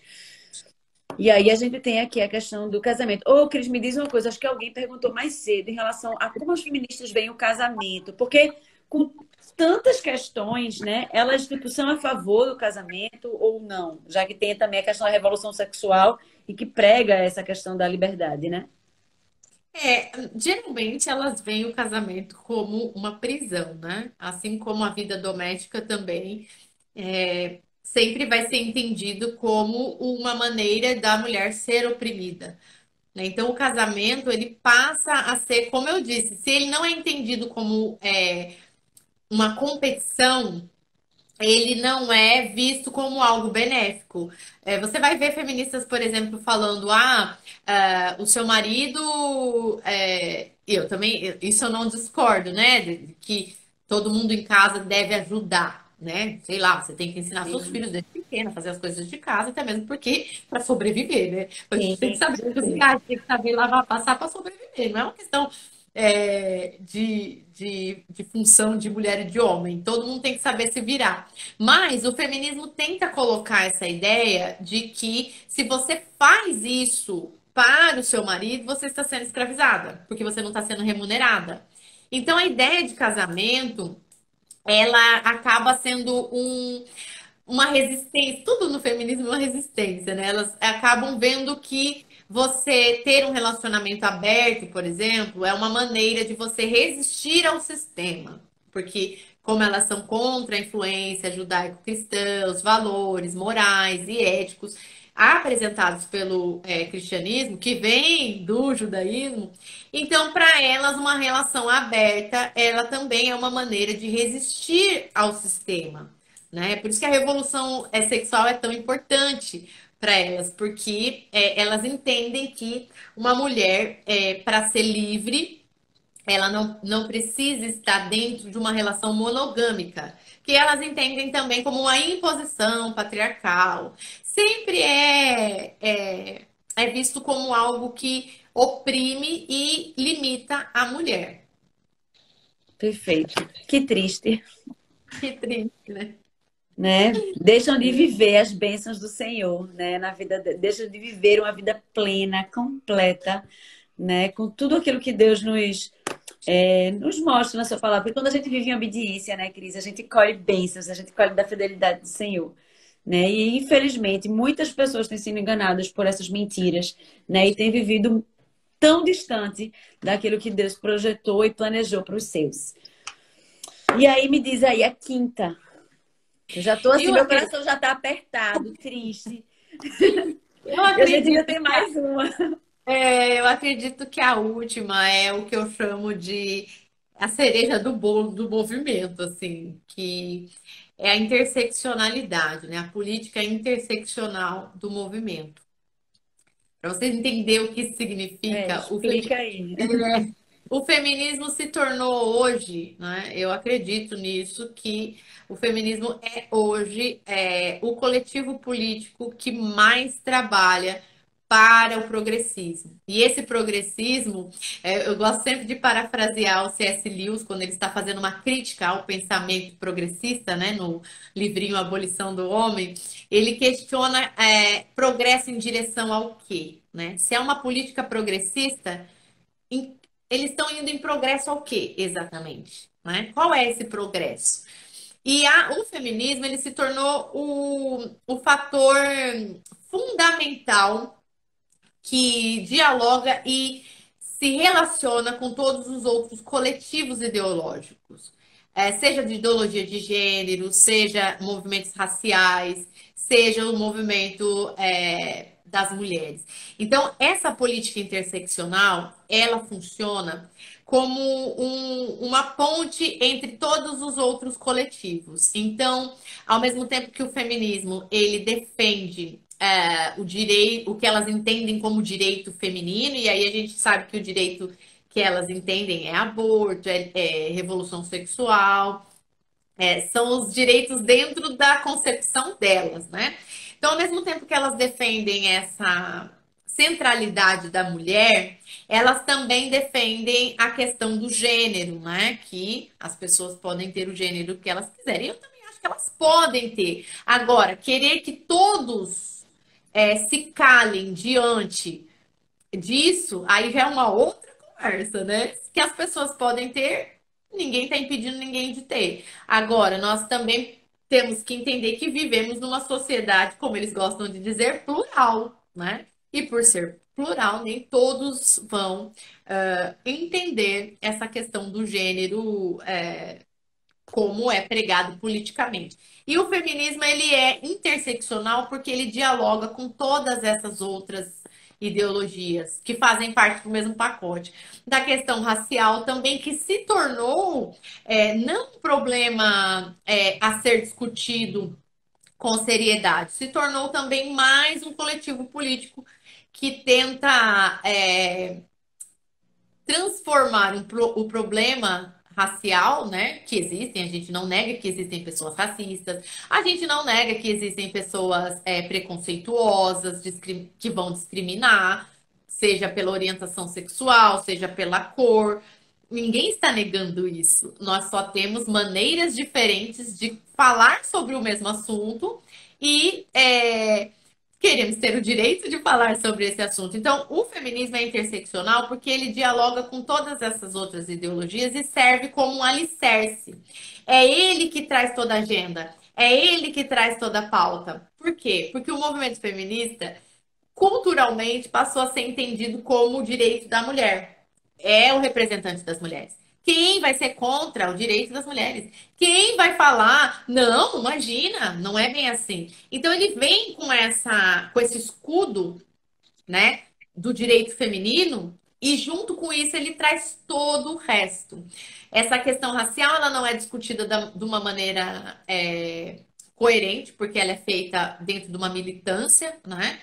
E aí a gente tem aqui a questão do casamento. Ô, Cris, me diz uma coisa, acho que alguém perguntou mais cedo em relação a como as feministas veem o casamento, porque com tantas questões, né, elas tipo são a favor do casamento ou não, já que tem também a questão da revolução sexual e que prega essa questão da liberdade, né? Geralmente elas veem o casamento como uma prisão, né? Assim como a vida doméstica também sempre vai ser entendido como uma maneira da mulher ser oprimida, né? Então, o casamento, ele passa a ser, como eu disse, se ele não é entendido como uma competição, ele não é visto como algo benéfico. Você vai ver feministas, por exemplo, falando: o seu marido. Eu também, isso eu não discordo, né? Que todo mundo em casa deve ajudar, né? Sei lá, você tem que ensinar seus Sim, filhos desde pequeno a fazer as coisas de casa, até mesmo porque para sobreviver, né? A gente tem que sim, com saber certeza. cozinhar, tem que saber lavar, passar para sobreviver. Não é uma questão de função de mulher e de homem. Todo mundo tem que saber se virar. Mas o feminismo tenta colocar essa ideia de que se você faz isso para o seu marido, você está sendo escravizada, porque você não está sendo remunerada. Então a ideia de casamento, ela acaba sendo uma resistência, tudo no feminismo é uma resistência, né? Elas acabam vendo que você ter um relacionamento aberto, por exemplo, é uma maneira de você resistir ao sistema. Porque, como elas são contra a influência judaico-cristã, os valores morais e éticos apresentados pelo cristianismo, que vem do judaísmo, então, para elas, uma relação aberta, ela também é uma maneira de resistir ao sistema, né? Por isso que a revolução sexual é tão importante para elas, porque elas entendem que uma mulher, para ser livre, ela não precisa estar dentro de uma relação monogâmica, que elas entendem também como uma imposição patriarcal. Sempre é visto como algo que oprime e limita a mulher. Perfeito. Que triste, Que triste, né? né? Deixam de viver as bênçãos do Senhor, né? Na vida, deixam de viver uma vida plena, completa, né? Com tudo aquilo que Deus nos mostra na sua palavra. Porque quando a gente vive em obediência, né, Cris, a gente colhe bênçãos, a gente colhe da fidelidade do Senhor. Né? E infelizmente muitas pessoas têm sido enganadas por essas mentiras, né? E têm vivido tão distante daquilo que Deus projetou e planejou para os seus. E aí me diz aí a quinta. Eu já tô assim, Eu meu acredito, coração já tá apertado, triste. eu E a gente ainda acredito tem mais uma. eu acredito que a última é o que eu chamo de a cereja do bolo do movimento, assim, que é a interseccionalidade, né? A política interseccional do movimento. Para você entender o que isso significa, Explica aí. o feminismo se tornou hoje, né? Eu acredito nisso, que o feminismo é hoje o coletivo político que mais trabalha para o progressismo. E esse progressismo, eu gosto sempre de parafrasear o C.S. Lewis quando ele está fazendo uma crítica ao pensamento progressista, né? No livrinho Abolição do Homem, ele questiona progresso em direção ao quê, né? Se é uma política progressista, em- eles estão indo em progresso ao quê, exatamente? Né? Qual é esse progresso? O feminismo ele se tornou o fator fundamental que dialoga e se relaciona com todos os outros coletivos ideológicos. Seja de ideologia de gênero, seja movimentos raciais, seja o movimento das mulheres. Então, essa política interseccional, ela funciona como uma ponte entre todos os outros coletivos. Então, ao mesmo tempo que o feminismo ele defende o direito, o que elas entendem como direito feminino, e aí a gente sabe que o direito que elas entendem é aborto, é revolução sexual, são os direitos dentro da concepção delas, né? Então, ao mesmo tempo que elas defendem essa centralidade da mulher, elas também defendem a questão do gênero, né? Que as pessoas podem ter o gênero que elas quiserem. Eu também acho que elas podem ter. Agora, querer que todos se calem diante disso, aí já é uma outra conversa, né? Que as pessoas podem ter, ninguém está impedindo ninguém de ter. Agora, nós também temos que entender que vivemos numa sociedade, como eles gostam de dizer, plural, né? E por ser plural, nem todos vão entender essa questão do gênero como é pregado politicamente. E o feminismo ele é interseccional porque ele dialoga com todas essas outras ideologias que fazem parte do mesmo pacote. Da questão racial também, que se tornou não um problema a ser discutido com seriedade, se tornou também mais um coletivo político que tenta transformar o problema racial, né, que existem, a gente não nega que existem pessoas racistas, a gente não nega que existem pessoas preconceituosas, que vão discriminar, seja pela orientação sexual, seja pela cor. Ninguém está negando isso. Nós só temos maneiras diferentes de falar sobre o mesmo assunto e queremos ter o direito de falar sobre esse assunto. Então, o feminismo é interseccional porque ele dialoga com todas essas outras ideologias e serve como um alicerce. É ele que traz toda a agenda, é ele que traz toda a pauta. Por quê? Porque o movimento feminista, culturalmente, passou a ser entendido como o direito da mulher. É o representante das mulheres. Quem vai ser contra o direito das mulheres? Quem vai falar, não, imagina, não é bem assim. Então ele vem com esse escudo, né, do direito feminino e junto com isso ele traz todo o resto. Essa questão racial ela não é discutida de uma maneira coerente, porque ela é feita dentro de uma militância, né?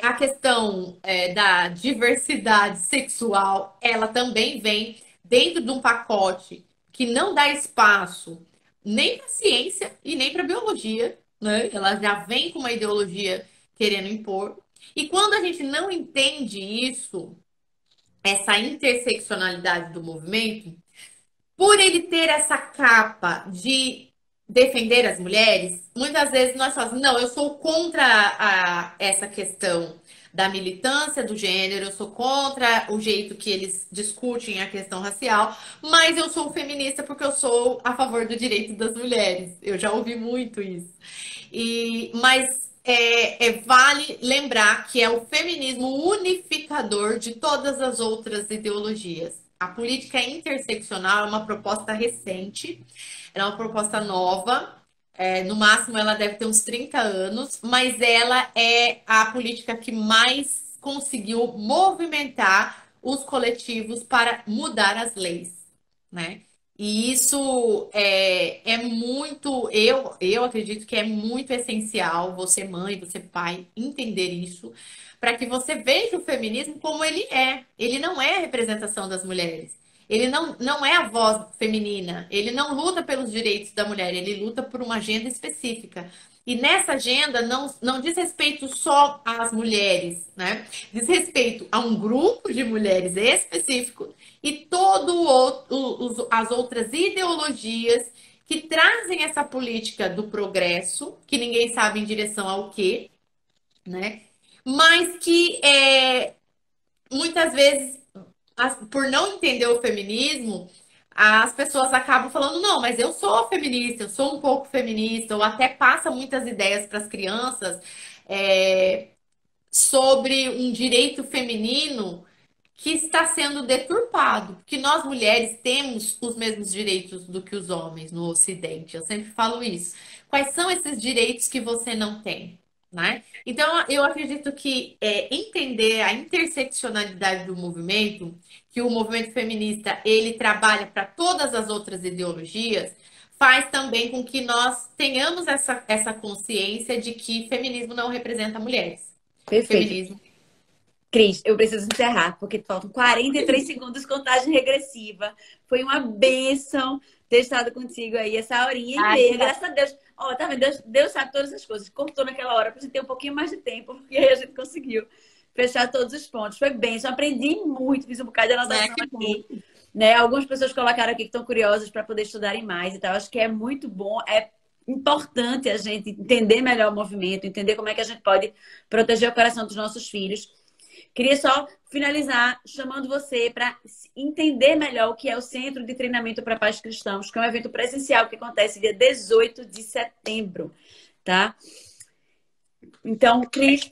A questão da diversidade sexual, ela também vem dentro de um pacote que não dá espaço nem para ciência e nem para biologia, né? Ela já vem com uma ideologia querendo impor. E quando a gente não entende isso, essa interseccionalidade do movimento, por ele ter essa capa de defender as mulheres, muitas vezes nós falamos, não, eu sou contra essa questão da militância do gênero, eu sou contra o jeito que eles discutem a questão racial, mas eu sou feminista porque eu sou a favor do direito das mulheres. Eu já ouvi muito isso. Mas vale lembrar que é o feminismo unificador de todas as outras ideologias. A política interseccional é uma proposta recente, é uma proposta nova. No máximo, ela deve ter uns 30 anos, mas ela é a política que mais conseguiu movimentar os coletivos para mudar as leis, né? E isso é muito, eu acredito que é muito essencial você, mãe, você, pai, entender isso, para que você veja o feminismo como ele é. Ele não é a representação das mulheres. Ele não é a voz feminina. Ele não luta pelos direitos da mulher, ele luta por uma agenda específica. E nessa agenda não diz respeito só às mulheres, né? Diz respeito a um grupo de mulheres específico e as outras ideologias que trazem essa política do progresso, que ninguém sabe em direção ao quê, né? Mas que muitas vezes, por não entender o feminismo, as pessoas acabam falando, não, mas eu sou feminista, eu sou um pouco feminista, ou até passa muitas ideias para as crianças é, sobre um direito feminino que está sendo deturpado, porque nós mulheres temos os mesmos direitos do que os homens no Ocidente. Eu sempre falo isso. Quais são esses direitos que você não tem? Né? Então, eu acredito que entender a interseccionalidade do movimento, que o movimento feminista ele trabalha para todas as outras ideologias, faz também com que nós tenhamos essa consciência de que feminismo não representa mulheres. Perfeito. Feminismo. Cris, eu preciso encerrar, porque faltam 43 segundos, contagem regressiva. Foi uma bênção ter estado contigo aí essa horinha e meia, graças a Deus. Ó, tá vendo? Deus sabe todas as coisas. Cortou naquela hora pra gente ter um pouquinho mais de tempo, porque aí a gente conseguiu fechar todos os pontos. Foi bênção, aprendi muito, fiz um bocado de anotação aqui. Né? Algumas pessoas colocaram aqui que estão curiosas para poder estudarem mais e tal. Acho que é muito bom, é importante a gente entender melhor o movimento, entender como é que a gente pode proteger o coração dos nossos filhos. Queria só finalizar chamando você para entender melhor o que é o Centro de Treinamento para Pais Cristãos, que é um evento presencial que acontece dia 18 de setembro, tá? Então, Cris,